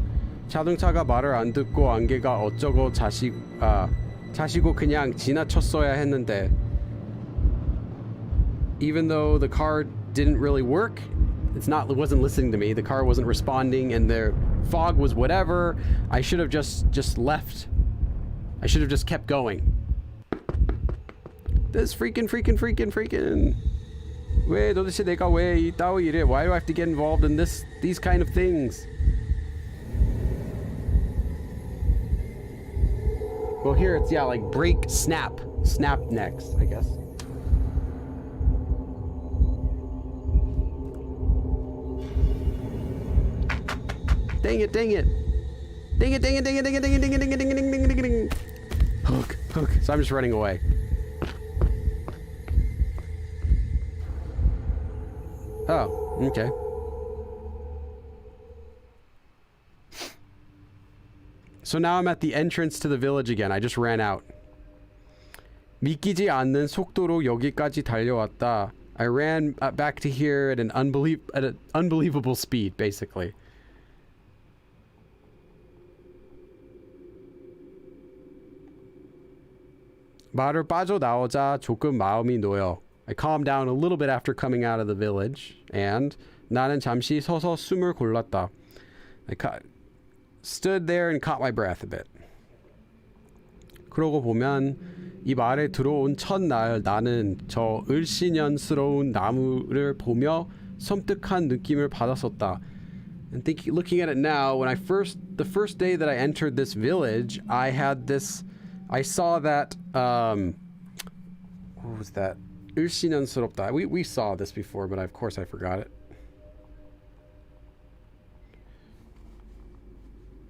자동차가 말을 안 듣고 안개가 어쩌고 자시고 그냥 지나쳤어야 했는데. Even though the car didn't really work, it wasn't listening to me. The car wasn't responding, and the fog was whatever. I should have just left. I should have just kept going. This freaking. 왜 도대체 내가 왜 이 따위 이래? Why do I have to get involved in these kind of things? Well, here it's like break, snap next, I guess. Dang it. Hook. So I'm just running away. Oh, okay. So now I'm at the entrance to the village again. I just ran out. 믿기지 않는 속도로 여기까지 달려왔다. I ran back to here at an unbelievable speed, basically. 말을 빠져나오자 조금 마음이 놓여. I calmed down a little bit after coming out of the village, and 나는 잠시 서서 숨을 골랐다. I stood there and caught my breath a bit. 그러고 보면 이 마을에 들어온 첫날 나는 저 을씨년스러운 나무를 보며 섬뜩한 느낌을 받았었다. And looking at it now, the first day that I entered this village, I saw that, what was that? 을씨년스럽다. We saw this before, but of course I forgot it.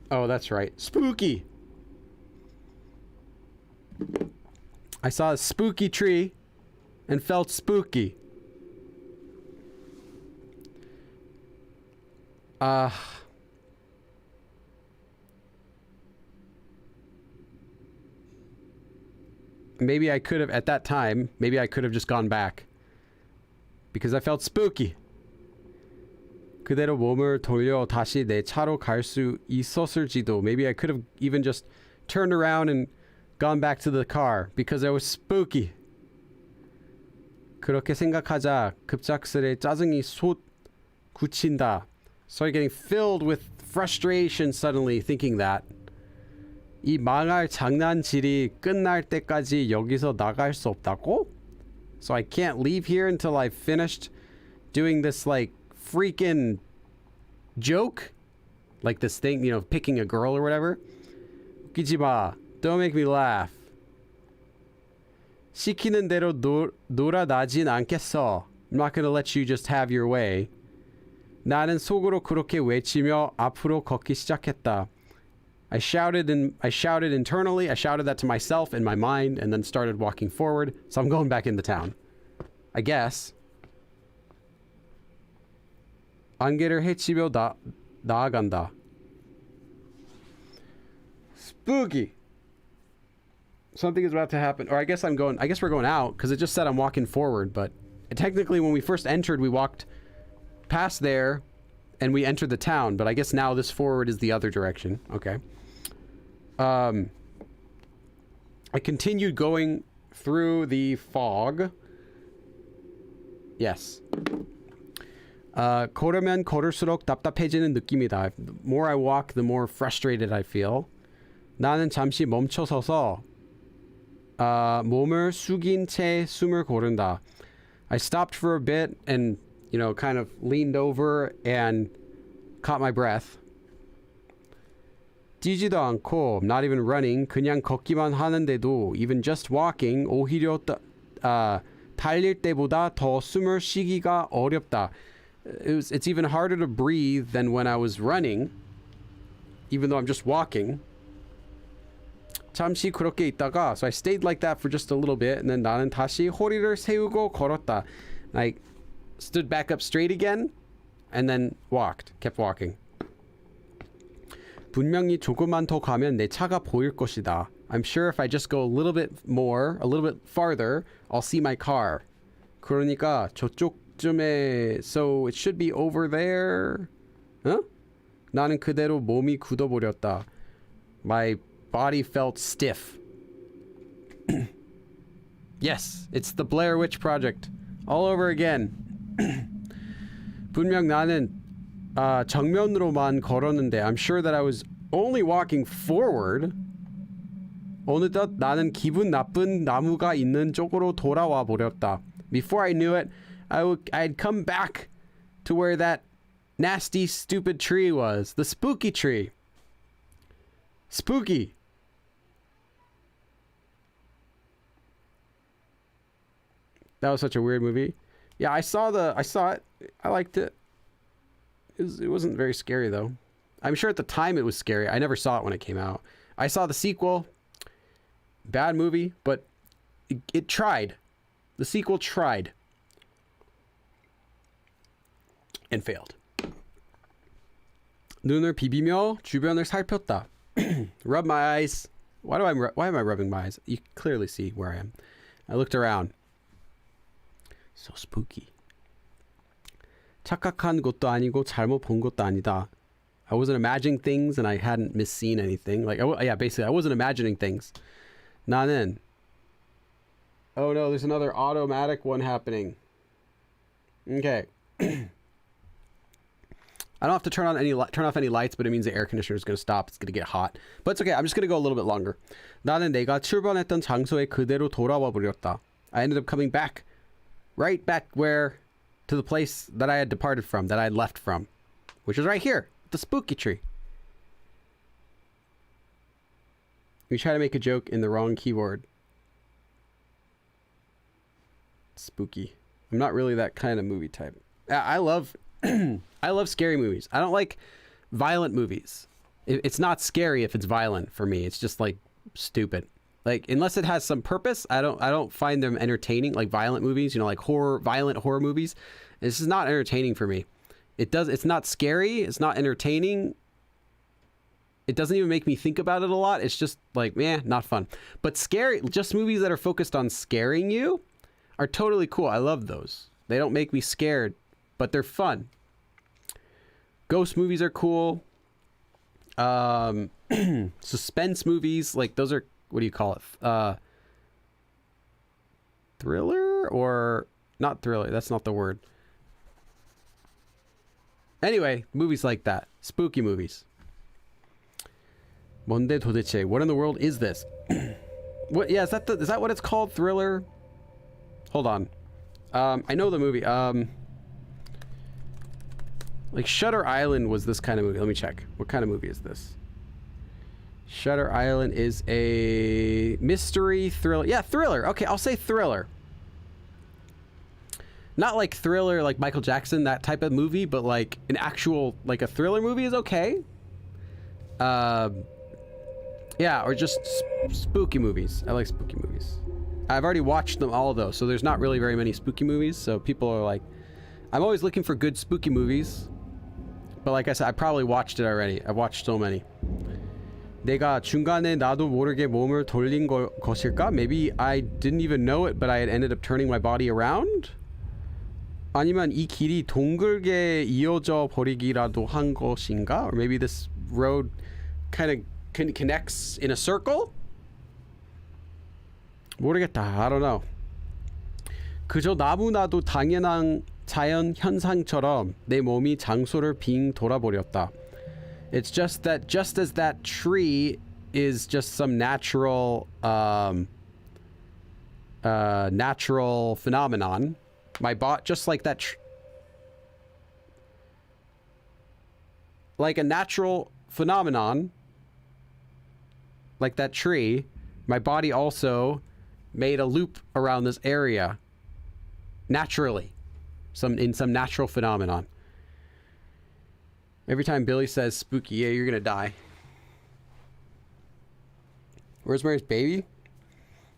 Oh, that's right. Spooky! I saw a spooky tree and felt spooky. Maybe I could have, at that time, maybe I could have just gone back. Because I felt spooky. 그대로 몸을 돌려 다시 내 차로 갈 수 있었을지도. Maybe I could have even just turned around and gone back to the car. Because I was spooky. 그렇게 생각하자 급작스레 짜증이 솟구친다. Started getting filled with frustration suddenly, thinking that. 이 망할 장난질이 끝날 때까지 여기서 나갈 수 없다고? So I can't leave here until I've finished doing this like freaking joke? Like this thing, picking a girl or whatever? 웃기지 마. Don't make me laugh. 시키는 대로 놀아나진 않겠어. I'm not gonna let you just have your way. 나는 속으로 그렇게 외치며 앞으로 걷기 시작했다. I shouted internally. I shouted that to myself in my mind and then started walking forward. So I'm going back into town. I guess. 안개를 헤치며 나아간다. Spooky. Something is about to happen. Or I guess we're going out because it just said I'm walking forward. But technically when we first entered, we walked past there and we entered the town. But I guess now this forward is the other direction. Okay. I continued going through the fog. Yes. 걸으면 걸을수록 답답해지는 느낌이다. The more I walk, the more frustrated I feel. 나는 잠시 멈춰서서 몸을 숙인 채 숨을 고른다. I stopped for a bit and, kind of leaned over and caught my breath. 뛰지도 않고, not even running, 그냥 걷기만 하는데도, even just walking, 오히려 달릴 때보다 더 숨을 쉬기가 어렵다. It's even harder to breathe than when I was running, even though I'm just walking. 잠시 그렇게 있다가, so I stayed like that for just a little bit, and then 나는 다시 허리를 세우고 걸었다. I stood back up straight again, and then kept walking. 분명히 조금만 더 가면 내 차가 보일 것이다. I'm sure if I just go a little bit farther, I'll see my car. 그러니까 저쪽쯤에, so it should be over there. 나는 그대로 몸이 굳어버렸다. My body felt stiff. Yes, it's the Blair Witch Project. All over again. 분명 나는 정면으로만 걸었는데 I'm sure that I was only walking forward. 어느덧 나는 기분 나쁜 나무가 있는 쪽으로 돌아와 버렸다. Before I knew it, I'd come back to where that nasty, stupid tree was. The spooky tree. Spooky. That was such a weird movie. Yeah, I saw it. I liked it. It wasn't very scary though. I'm sure at the time it was scary. I never saw it when it came out. I saw the sequel. Bad movie, but it tried. The sequel tried. And failed. 눈을 비비며 주변을 살폈다. Rub my eyes. Why am I rubbing my eyes? You clearly see where I am. I looked around. So spooky. 착각한 것도 아니고 잘못 본 것도 아니다. I wasn't imagining things and I hadn't misseen anything. Basically I wasn't imagining things. 나는, oh no, there's another automatic one happening. Okay. I don't have to turn off any lights, but it means the air conditioner is going to stop. It's going to get hot. But it's okay. I'm just going to go a little bit longer. 나는 내가 출발했던 장소에 그대로 돌아와 버렸다. I ended up coming back, right back to the place that I had departed from, that I had left from, which is right here, the spooky tree. You try to make a joke in the wrong keyboard. Spooky. I'm not really that kind of movie type. I love scary movies. I don't like violent movies. It's not scary if it's violent for me. It's just like stupid. Like unless it has some purpose, I don't find them entertaining. Like violent movies, like violent horror movies. This is not entertaining for me. It's not scary. It's not entertaining. It doesn't even make me think about it a lot. It's just like, not fun. But scary, just movies that are focused on scaring you are totally cool. I love those. They don't make me scared, but they're fun. Ghost movies are cool. Suspense movies, like those are, what do you call it? Thriller or not thriller? That's not the word. Anyway, movies like that. Spooky movies. 뭔데 도대체? What in the world is this? What? Yeah, is that what it's called? Thriller? Hold on. I know the movie. Like Shutter Island was this kind of movie. Let me check. What kind of movie is this? Shutter Island is a mystery thriller. Yeah, thriller. Okay, I'll say thriller. Not like Thriller, like Michael Jackson, that type of movie, but like an actual, like a thriller movie is okay. Yeah, or just spooky movies. I like spooky movies. I've already watched them all though, so there's not really very many spooky movies. So people are like, I'm always looking for good spooky movies. But like I said, I probably watched it already. I've watched so many. 내가 중간에 나도 모르게 몸을 돌린 것일까? Maybe I didn't even know it, but I had ended up turning my body around? 아니면 이 길이 동글게 이어져 버리기라도 한 것인가? Or maybe this road kind of connects in a circle? 모르겠다. I don't know. 그저 너무나도 당연한 자연 현상처럼 내 몸이 장소를 빙 돌아버렸다. It's just as that tree is just some natural natural phenomenon. My bot, just like that, like a natural phenomenon, like that tree, my body also made a loop around this area. naturally, in some natural phenomenon. Every time Billy says spooky, yeah, you're gonna die. Rosemary's Baby?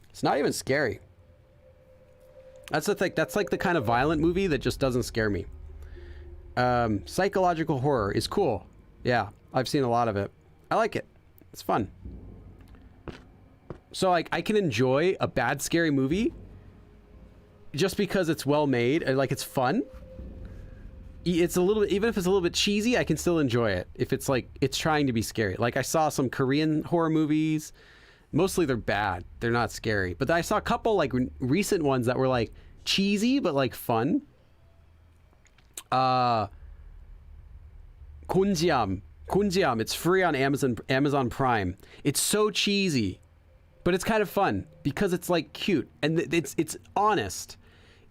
It's not even scary. That's the thing. That's like the kind of violent movie that just doesn't scare me. Psychological horror is cool. Yeah, I've seen a lot of it. I like it. It's fun. So like I can enjoy a bad scary movie just because it's well made and like it's fun. It's a little bit, even if it's a little bit cheesy, I can still enjoy it if it's like it's trying to be scary. Like I saw some Korean horror movies. Mostly they're bad. They're not scary. But I saw a couple like recent ones that were like cheesy but like fun. Gonjiam. It's free on Amazon Prime. It's so cheesy, but it's kind of fun because it's like cute and it's honest.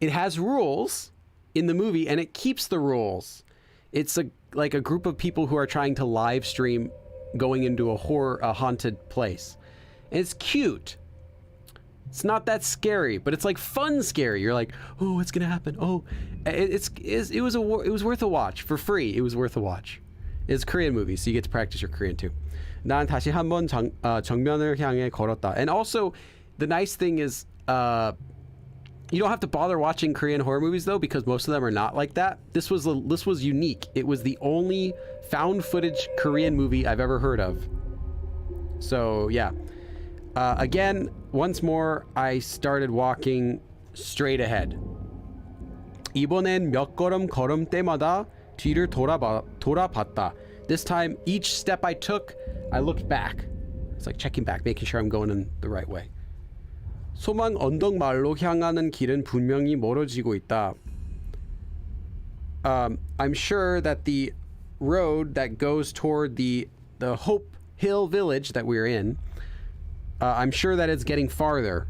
It has rules in the movie and it keeps the rules. It's like a group of people who are trying to live stream going into a haunted place. And it's cute. It's not that scary, but it's like fun scary. You're like, oh, what's gonna happen? Oh, it was worth a watch for free. It was worth a watch. It's a Korean movie, so you get to practice your Korean too. 난 다시 한번 정면을 향해 걸었다. And also, the nice thing is, you don't have to bother watching Korean horror movies though, because most of them are not like that. This was unique. It was the only found footage Korean movie I've ever heard of. So yeah. Again, once more, I started walking straight ahead. 이번엔 몇 걸음 때마다 뒤를 돌아봤다. This time, each step I took, I looked back. It's like checking back, making sure I'm going in the right way. 소망 언덕 마을로 향하는 길은 분명히 멀어지고 있다. I'm sure that the road that goes toward the Hope Hill village that we're in, I'm sure that it's getting farther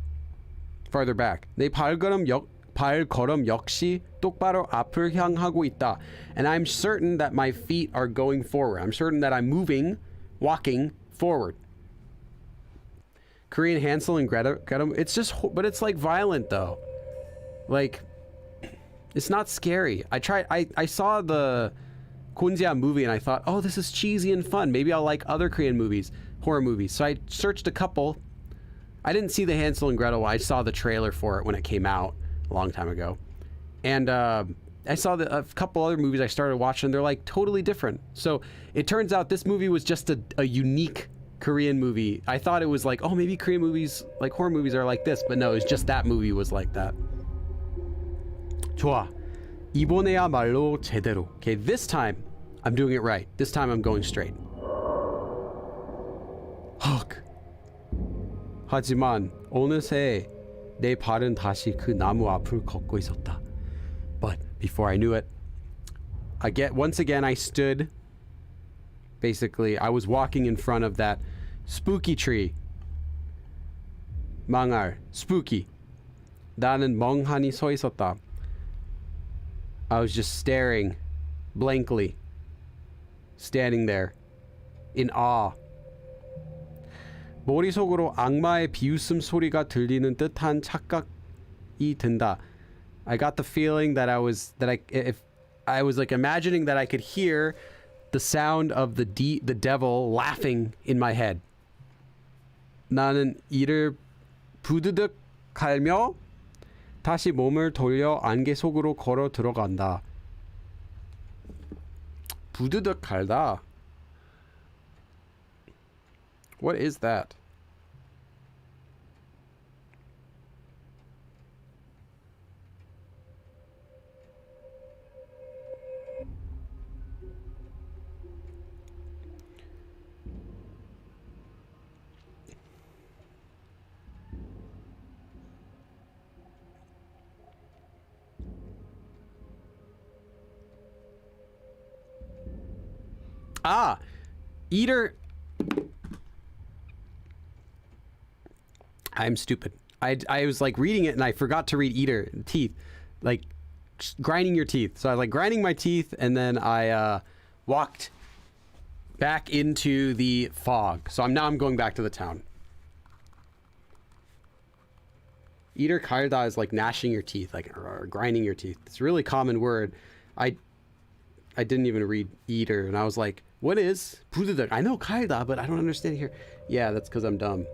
back. 내 발걸음 역시 똑바로 앞을 향하고 있다. And I'm certain that my feet are going forward. I'm certain that I'm walking forward. Korean Hansel and Gretel, it's just, but it's like violent though. Like, it's not scary. I saw the Gonjiam movie and I thought, oh, this is cheesy and fun. Maybe I'll like other Korean movies, horror movies. So I searched a couple. I didn't see the Hansel and Gretel. I saw the trailer for it when it came out a long time ago. And I saw a couple other movies I started watching. They're like totally different. So it turns out this movie was just a unique Korean movie. I thought it was like, oh, maybe Korean movies, like horror movies are like this. But no, it's just that movie was like that. 좋아. 이번에야말로 제대로. Okay, this time I'm doing it right. This time I'm going straight. 헉. 하지만 어느새 내 발은 다시 그 나무 앞을 걷고 있었다. But before I knew it, once again I stood. Basically, I was walking in front of that spooky tree. 망할, spooky. 나는 멍하니 서 있었다. I was just staring blankly, standing there in awe. 머릿속으로 악마의 비웃음 소리가 들리는 듯한 착각이 든다. I got the feeling that I was like imagining that I could hear the sound of the devil laughing in my head. 나는 이를 부드득 갈며 다시 몸을 돌려 안개 속으로 걸어 들어간다. 부드득 갈다. What is that? Ah, eater. I'm stupid. I was like reading it and I forgot to read eater, teeth, like grinding your teeth. So I was like grinding my teeth and then I walked back into the fog. So now I'm going back to the town. Eater 갈다 is like gnashing your teeth, like or grinding your teeth. It's a really common word. I didn't even read eater, and I was like, what is 부드득? I know 갈다, but I don't understand here. Yeah, that's because I'm dumb.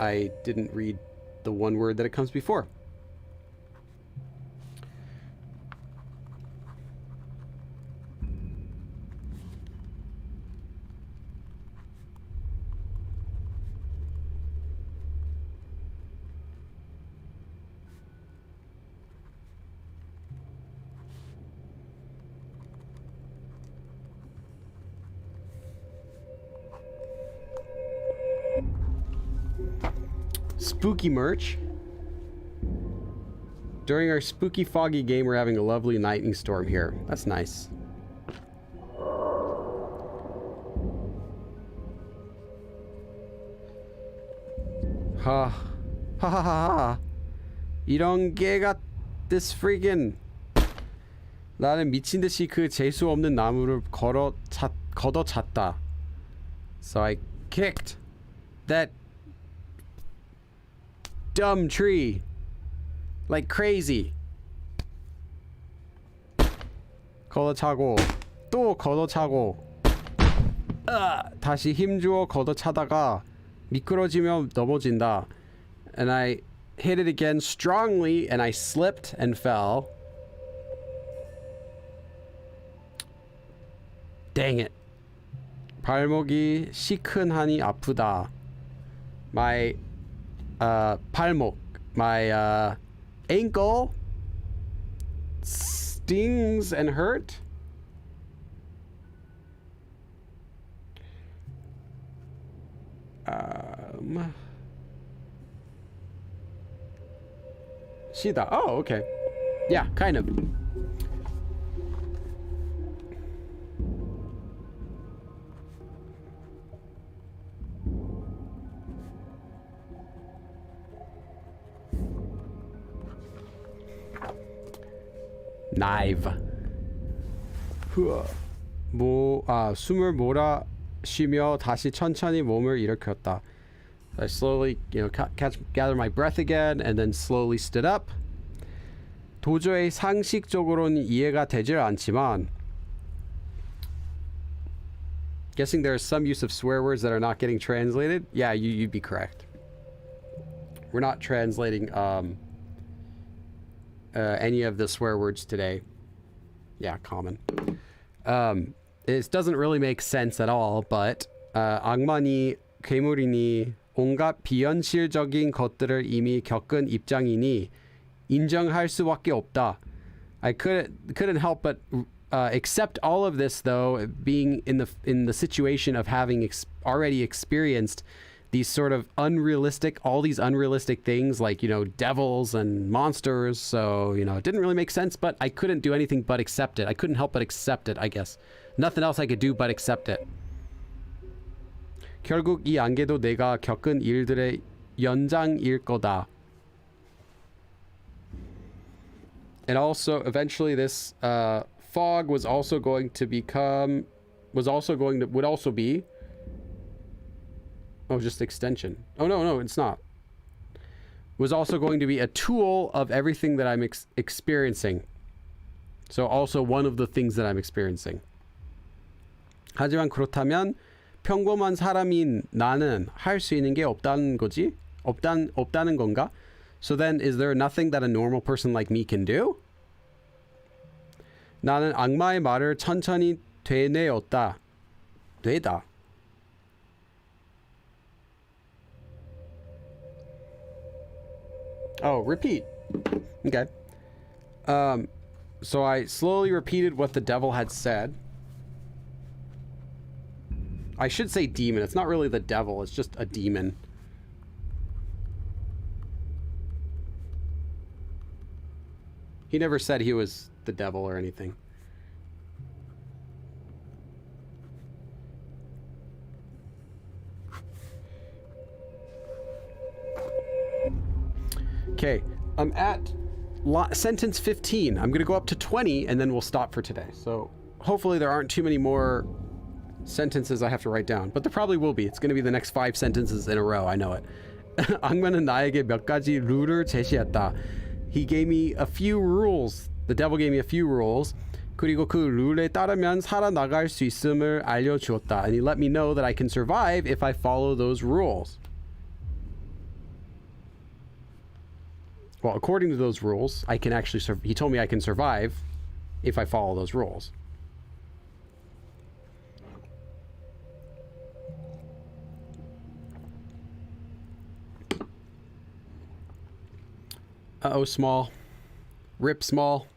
I didn't read the one word that it comes before. Spooky merch. During our spooky foggy game, we're having a lovely lightning storm here. That's nice. Ha ha ha ha. 이런 개가 this freaking. 나는 미친 듯이 그 재수 없는 나무를 걷어찼다. So I kicked that dumb tree like crazy. 걷어차고 또 걷어차고 다시 힘주어 걷어차다가 미끄러지며 넘어진다. And I hit it again strongly and I slipped and fell. Dang it. 발목이 시큰하니 아프다. My 발목, my ankle stings and hurt. 시다. Oh, okay. Yeah, kind of. Knife. 숨을 몰아쉬며 다시 천천히 몸을 일으켰다. I slowly, gather my breath again and then slowly stood up. 도저히 상식적으로는 이해가 되질 않지만 guessing there's some use of swear words that are not getting translated. Yeah, you'd be correct. We're not translating any of the swear words today. Yeah, common. It doesn't really make sense at all, but 악마니, 괴물이니 온갖 비현실적인 것들을 이미 겪은 입장이니 인정할 수밖에 없다. I couldn't help but accept all of this, though, being in the situation of having already experienced these sort of all these unrealistic things like, devils and monsters. So, it didn't really make sense, but I couldn't do anything but accept it. I couldn't help but accept it, I guess. Nothing else I could do but accept it. 결국 이 안개도 내가 겪은 일들의 연장일 거다. And also, eventually this fog would also be just extension. Oh, no, it's not. Was also going to be a tool of everything that I'm experiencing. So also one of the things that I'm experiencing. 하지만 그렇다면 평범한 사람인 나는 할 수 있는 게 없다는 건가? So then, is there nothing that a normal person like me can do? 나는 악마의 말을 천천히 되다. Oh, repeat. Okay. So I slowly repeated what the devil had said. I should say demon. It's not really the devil. It's just a demon. He never said he was the devil or anything. Okay, I'm at sentence 15. I'm going to go up to 20 and then we'll stop for today. So hopefully there aren't too many more sentences I have to write down, but there probably will be. It's going to be the next 5 sentences in a row. I know it. 악마는 나에게 몇 가지 룰을 제시했다. He gave me a few rules. The devil gave me a few rules. 그리고 그 룰에 따르면 살아나갈 수 있음을 알려주었다. And he let me know that I can survive if I follow those rules. Well, according to those rules, I can actually he told me I can survive if I follow those rules. Uh-oh, Small. Rip, Small.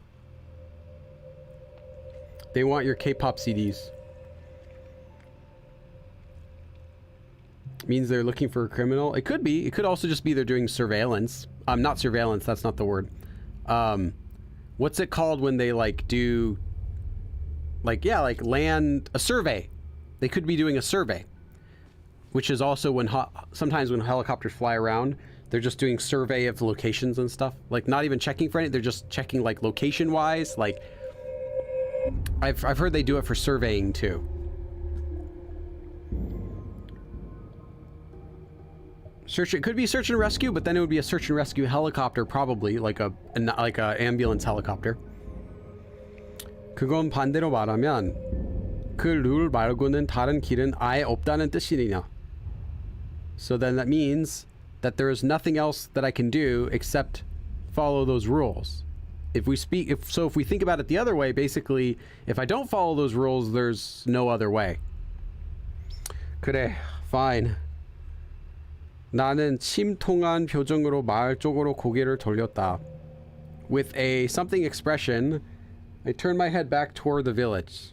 They want your K-pop CDs. Means they're looking for a criminal. It could be. It could also just be they're doing surveillance. Not surveillance. That's not the word. What's it called when they like do, like, yeah, like land a survey. They could be doing a survey, which is also when sometimes when helicopters fly around, they're just doing survey of locations and stuff. Like not even checking for anything. They're just checking like location wise. Like I've heard they do it for surveying too. It could be search and rescue, but then it would be a search and rescue helicopter, probably like a ambulance helicopter. 그건 반대로 말하면 그 룰 말고는 다른 길은 아예 없다는 뜻이냐. So then that means that there is nothing else that I can do except follow those rules. If we think about it the other way, basically, if I don't follow those rules, there's no other way. 그래, fine. 나는 침통한 표정으로 마을 쪽으로 고개를 돌렸다. With a something expression, I turned my head back toward the village.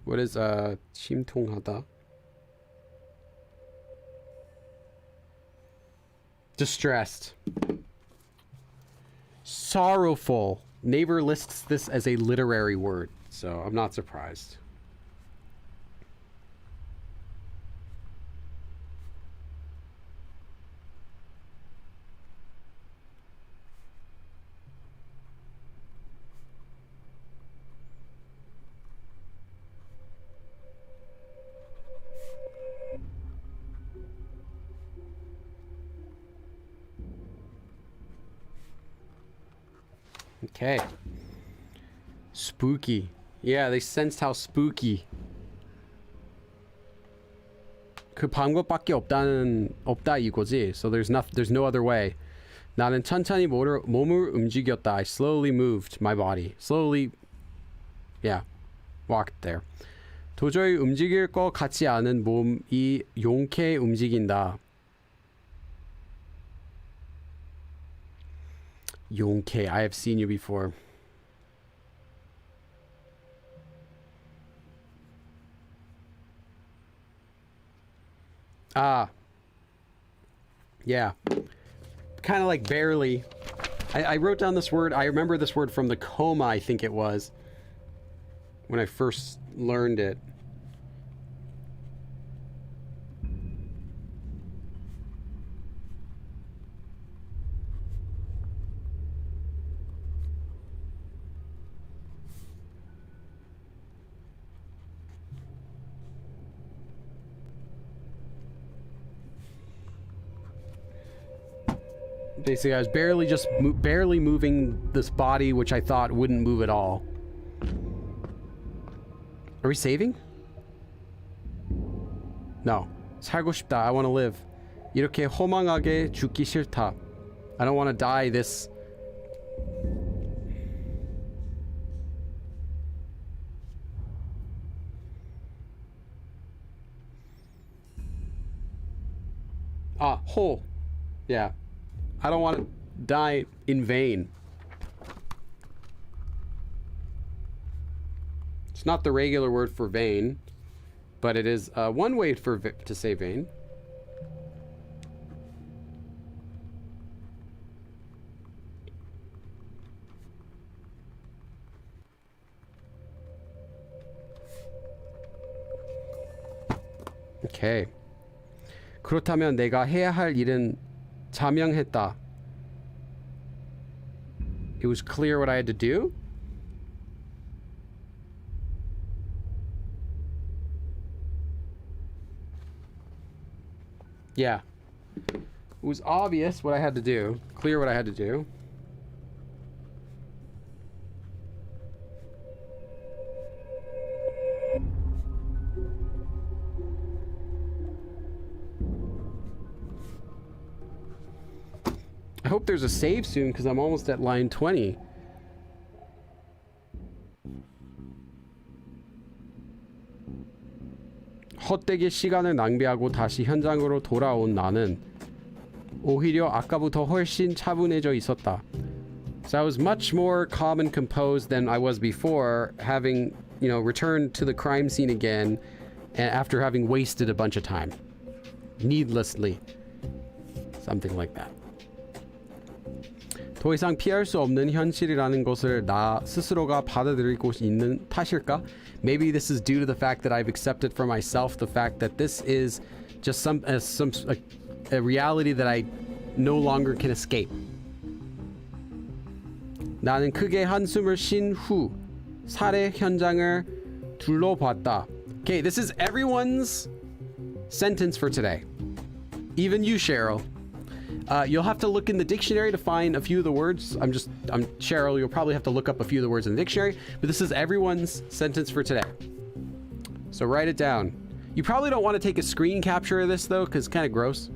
What is 침통하다? Distressed. Sorrowful. Naver lists this as a literary word, so I'm not surprised. Okay. Spooky. Yeah, they sensed how spooky. 그 방법밖에 없다 이거지. So there's no other way. 나는 천천히 몸을 움직였다. I slowly moved my body. Slowly, yeah, walked there. 도저히 움직일 것 같지 않은 몸이 용케 움직인다. 용케, I have seen you before. Yeah. Kind of like barely. I wrote down this word. I remember this word from the coma, I think it was, when I first learned it. Basically, I was barely moving this body, which I thought wouldn't move at all. Are we saving? No. 살고 싶다. I want to live. 이렇게 허망하게 죽기 싫다. I don't want to die this. Whole. Yeah. I don't want to die in vain. It's not the regular word for vain, but it is one way to say vain. Okay. 그렇다면 내가 해야 할 일은 자명했다. It was clear what I had to do? Yeah. It was obvious what I had to do. Clear what I had to do. I hope there's a save soon because I'm almost at line 20. 헛되게 시간을 낭비하고 다시 현장으로 돌아온 나는 오히려 아까부터 훨씬 차분해져 있었다. So I was much more calm and composed than I was before, having, returned to the crime scene again after having wasted a bunch of time. Needlessly. Something like that. 더 이상 피할 수 없는 현실이라는 것을 나 스스로가 받아들이고 있는 탓일까? Maybe this is due to the fact that I've accepted for myself the fact that this is just a reality that I no longer can escape. 나는 크게 한숨을 쉰 후 살해 현장을 둘러봤다. Okay, this is everyone's sentence for today. Even you, Cheryl. You'll have to look in the dictionary to find a few of the words. I'm Cheryl, you'll probably have to look up a few of the words in the dictionary, but this is everyone's sentence for today. So write it down. You probably don't want to take a screen capture of this though, because it's kind of gross.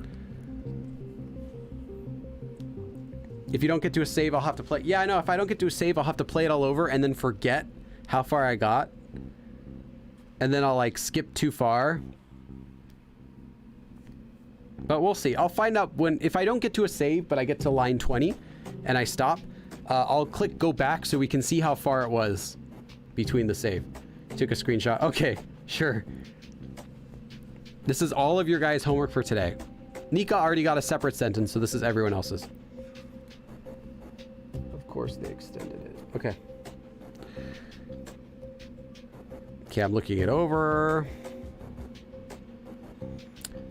If you don't get to a save, I'll have to play. Yeah, I know. If I don't get to a save, I'll have to play it all over and then forget how far I got. And then I'll like skip too far. But we'll see. I'll find out if I don't get to a save, but I get to line 20 and I stop, I'll click go back so we can see how far it was between the save. Took a screenshot. Okay, sure. This is all of your guys' homework for today. Nika already got a separate sentence, so this is everyone else's. Of course they extended it. Okay. Okay, I'm looking it over.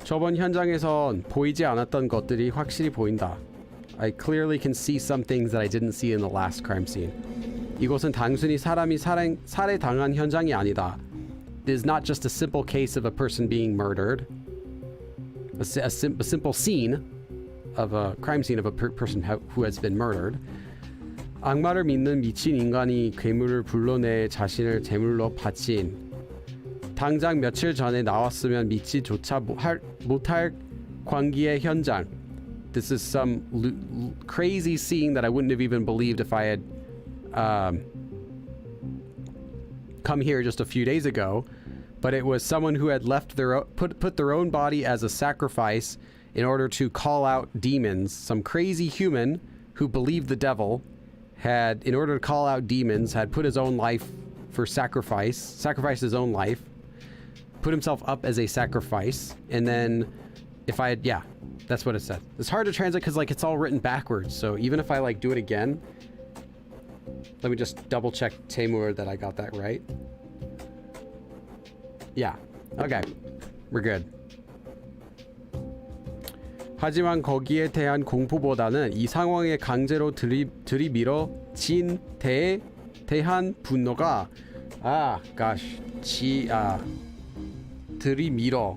저번 현장에선 보이지 않았던 것들이 확실히 보인다. I clearly can see some things that I didn't see in the last crime scene. 이곳은 단순히 사람이 살해당한 현장이 아니다. It is not just a simple case of a person being murdered. A simple scene of a crime scene of a person who has been murdered. 악마를 믿는 미친 인간이 괴물을 불러내 자신을 제물로 바친 당장 며칠 전에 나왔으면 믿지조차 못할 광기의 현장. This is some crazy scene that I wouldn't have even believed if I had come here just a few days ago. But it was someone who had left put their own body as a sacrifice in order to call out demons. Some crazy human who believed the devil had, in order to call out demons, had put his own life for sacrificed his own life. Put himself up as a sacrifice, and then that's what it said. It's hard to translate because like it's all written backwards, so even if I like do it again, let me just double check Timur that I got that right. Yeah, okay, we're good. 하지만 거기에 대한 공포보다는 이 상황에 강제로 들이밀어진 데에 대한 분노가 들이밀어.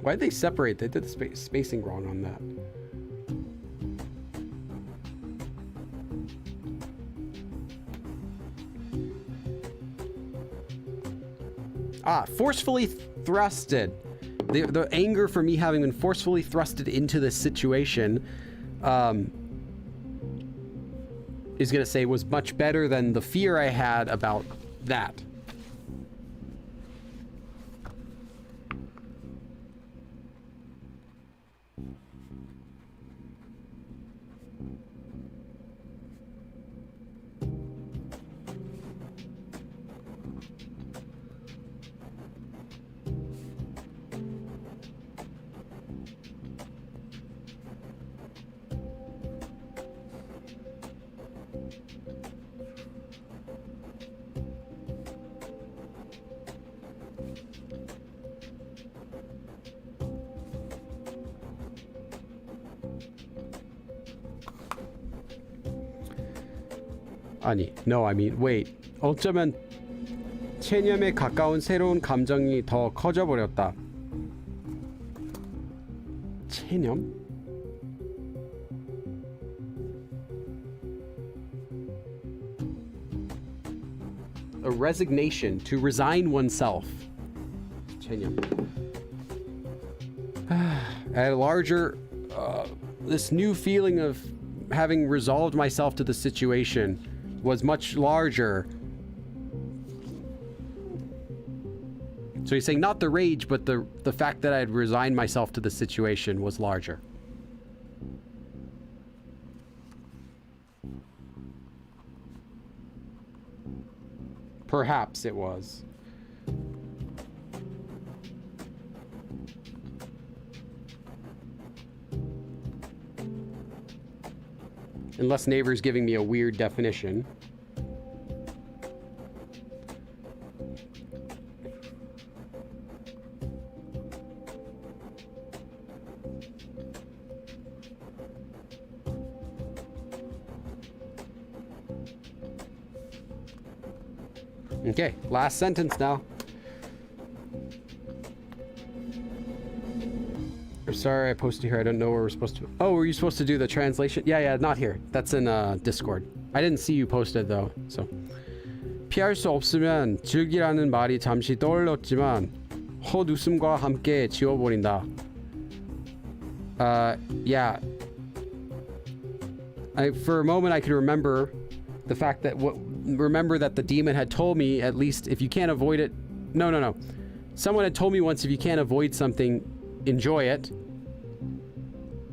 Why did they separate? They did the spacing wrong on that. Forcefully thrusted. The anger for me having been forcefully thrusted into this situation is going to say was much better than the fear I had about that. 아니, no, I mean, wait. 어쩌면 체념에 가까운 새로운 감정이 더 커져버렸다. 체념? A resignation, to resign oneself. 체념. A larger, this new feeling of having resolved myself to the situation was much larger. So he's saying not the rage, but the fact that I had resigned myself to the situation was larger. Perhaps it was. Unless Neighbor's giving me a weird definition. Okay, last sentence now. Sorry, I posted here. I don't know where we're supposed to. Oh, were you supposed to do the translation? Yeah, not here. That's in Discord. I didn't see you posted though. So 피할 수 없으면 즐기라는 말이 잠시 떠올랐지만 헛웃음과 함께 지워버린다. Yeah. For a moment, I could remember the fact that remember that the demon had told me, at least if you can't avoid it. No. Someone had told me once, if you can't avoid something, enjoy it.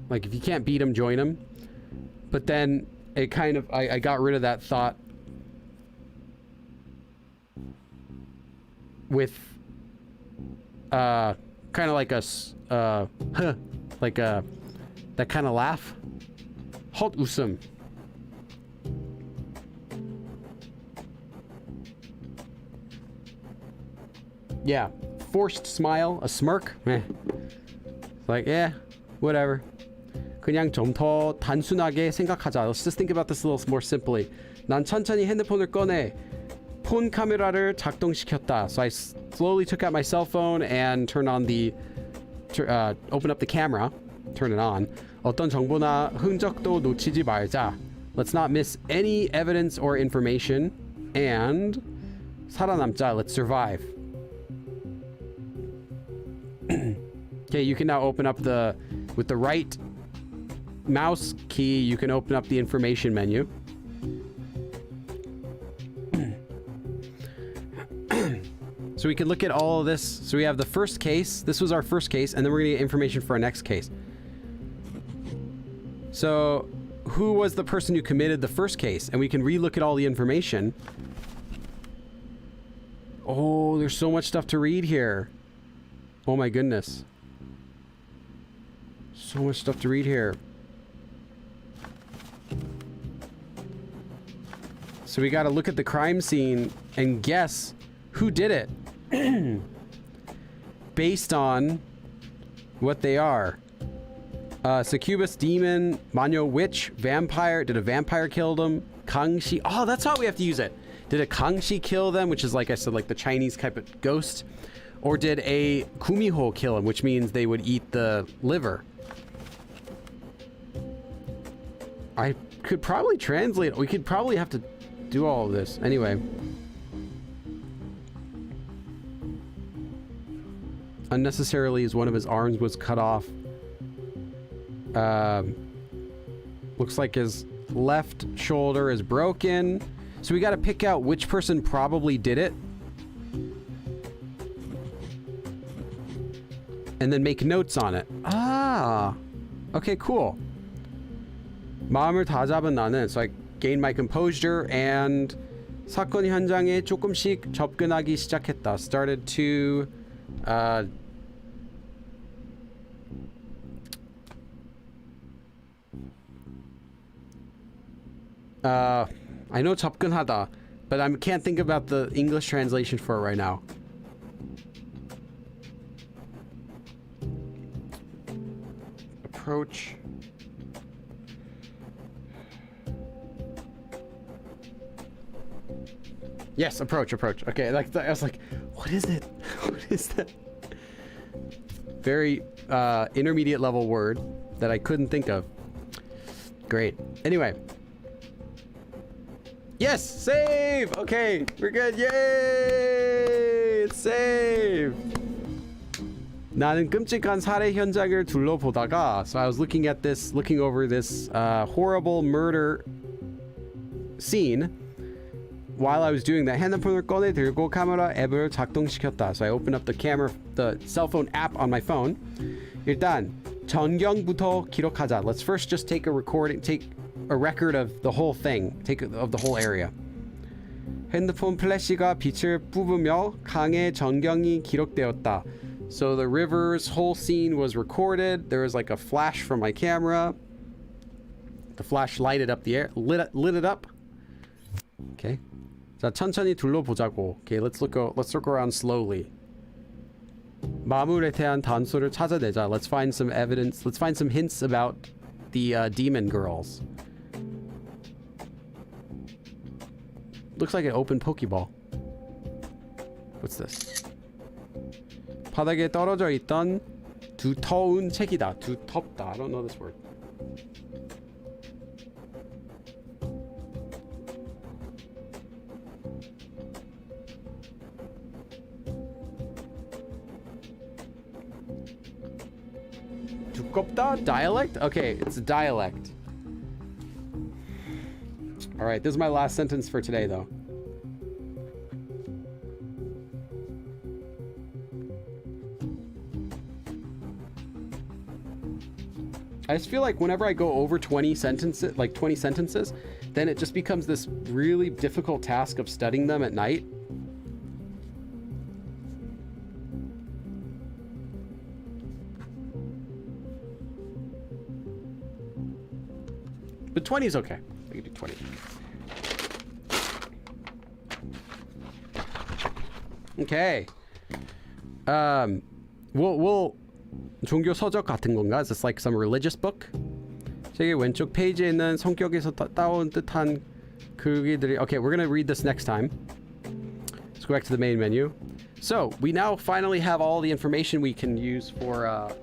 Like if you can't beat him, join him. But then it kind of, I got rid of that thought with kind of like a like a that kind of laugh. Hot usum. Yeah, forced smile, a smirk. Like, yeah, whatever. 그냥 좀 더 단순하게 생각하자. Let's just think about this a little more simply. 난 천천히 핸드폰을 꺼내 폰 카메라를 작동시켰다. So I slowly took out my cell phone and turned on the open up the camera, turn it on. 어떤 정보나 흔적도 놓치지 말자. Let's not miss any evidence or information. And 살아남자. Let's survive. Okay, you can now open up with the right mouse key, you can open up the information menu. So we can look at all of this. So we have the first case. This was our first case, and then we're gonna get information for our next case. So who was the person who committed the first case? And we can re-look at all the information. Oh, there's so much stuff to read here. Oh my goodness. So much stuff to read here. So we got to look at the crime scene and guess who did it based on what they are. Succubus, demon, Manyo, witch, vampire. Did a vampire kill them? Kangxi. Oh, that's how we have to use it. Did a Kangxi kill them, which is, like I said, like the Chinese type of ghost? Or did a Kumiho kill them, which means they would eat the liver? I could probably translate. We could probably have to do all of this. Anyway. Unnecessarily, as one of his arms was cut off. Looks like his left shoulder is broken. So we got to pick out which person probably did it. And then make notes on it. Ah. Okay, cool. 마음을 다잡은 나는. So I gained my composure and 사건 현장에 조금씩 접근하기 시작했다. Started to I know 접근하다, but I can't think about the English translation for it right now. Approach. Yes, approach. Okay, like I was like, what is it? What is that? Very intermediate level word that I couldn't think of. Great. Anyway. Yes, save. Okay, we're good. Yay! It's saved. 나는 끔찍한 살해 현장을 둘러보다가, so I was looking over this horrible murder scene. While I was doing that, 핸드폰을 꺼내 들고 카메라 앱을 작동시켰다. So I opened up the cell phone app on my phone. 일단 전경부터 기록하자. Let's first just take a record of the whole thing, of the whole area. 핸드폰 플래시가 빛을 뿜으며 강의 전경이 기록되었다. So the river's whole scene was recorded. There was like a flash from my camera. The flash lighted up the air, lit it up. Okay. 자, 천천히 둘러보자고. Okay, let's look around slowly. 마물에 대한 단서를 찾아내자. Let's find some evidence. Let's find some hints about the demon girls. Looks like an open Pokeball. What's this? 바닥에 떨어져 있던 두터운 책이다. 두텁다. I don't know this word. 두껍다? Dialect? Okay, it's a dialect. Alright, this is my last sentence for today, though. I just feel like whenever I go over 20 sentences, then it just becomes this really difficult task of studying them at night. But 20 is okay. I can do 20. Okay. We'll 종교 서적 같은 건가? Is this like some religious book? 책의 왼쪽 페이지에 있는 성격에서 따온 듯한 글귀들이. Okay, we're gonna read this next time. Let's go back to the main menu. So we now finally have all the information we can use for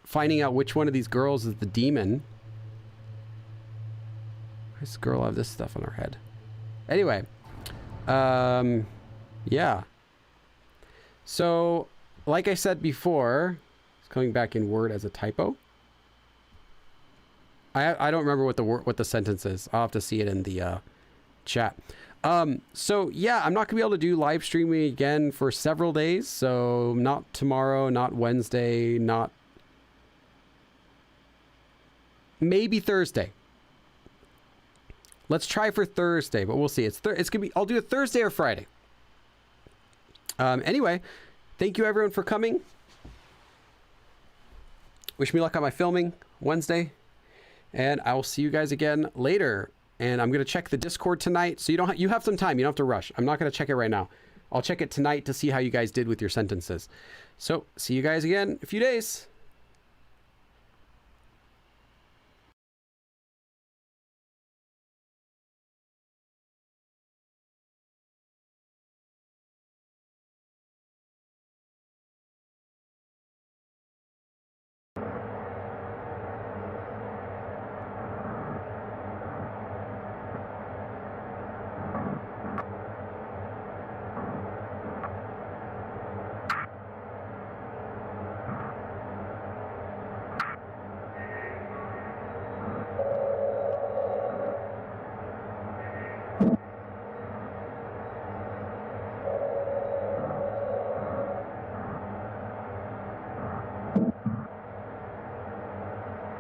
finding out which one of these girls is the demon. This girl have this stuff on her head. Anyway, yeah. So, like I said before, it's coming back in Word as a typo. I don't remember what the sentence is. I'll have to see it in the chat. So yeah, I'm not gonna be able to do live streaming again for several days. So not tomorrow, not Wednesday, not maybe Thursday. Let's try for Thursday, but we'll see. It's gonna be. I'll do it Thursday or Friday. Anyway, thank you everyone for coming. Wish me luck on my filming Wednesday, and I will see you guys again later. And I'm gonna check the Discord tonight, so you have some time. You don't have to rush. I'm not gonna check it right now. I'll check it tonight to see how you guys did with your sentences. So see you guys again in a few days.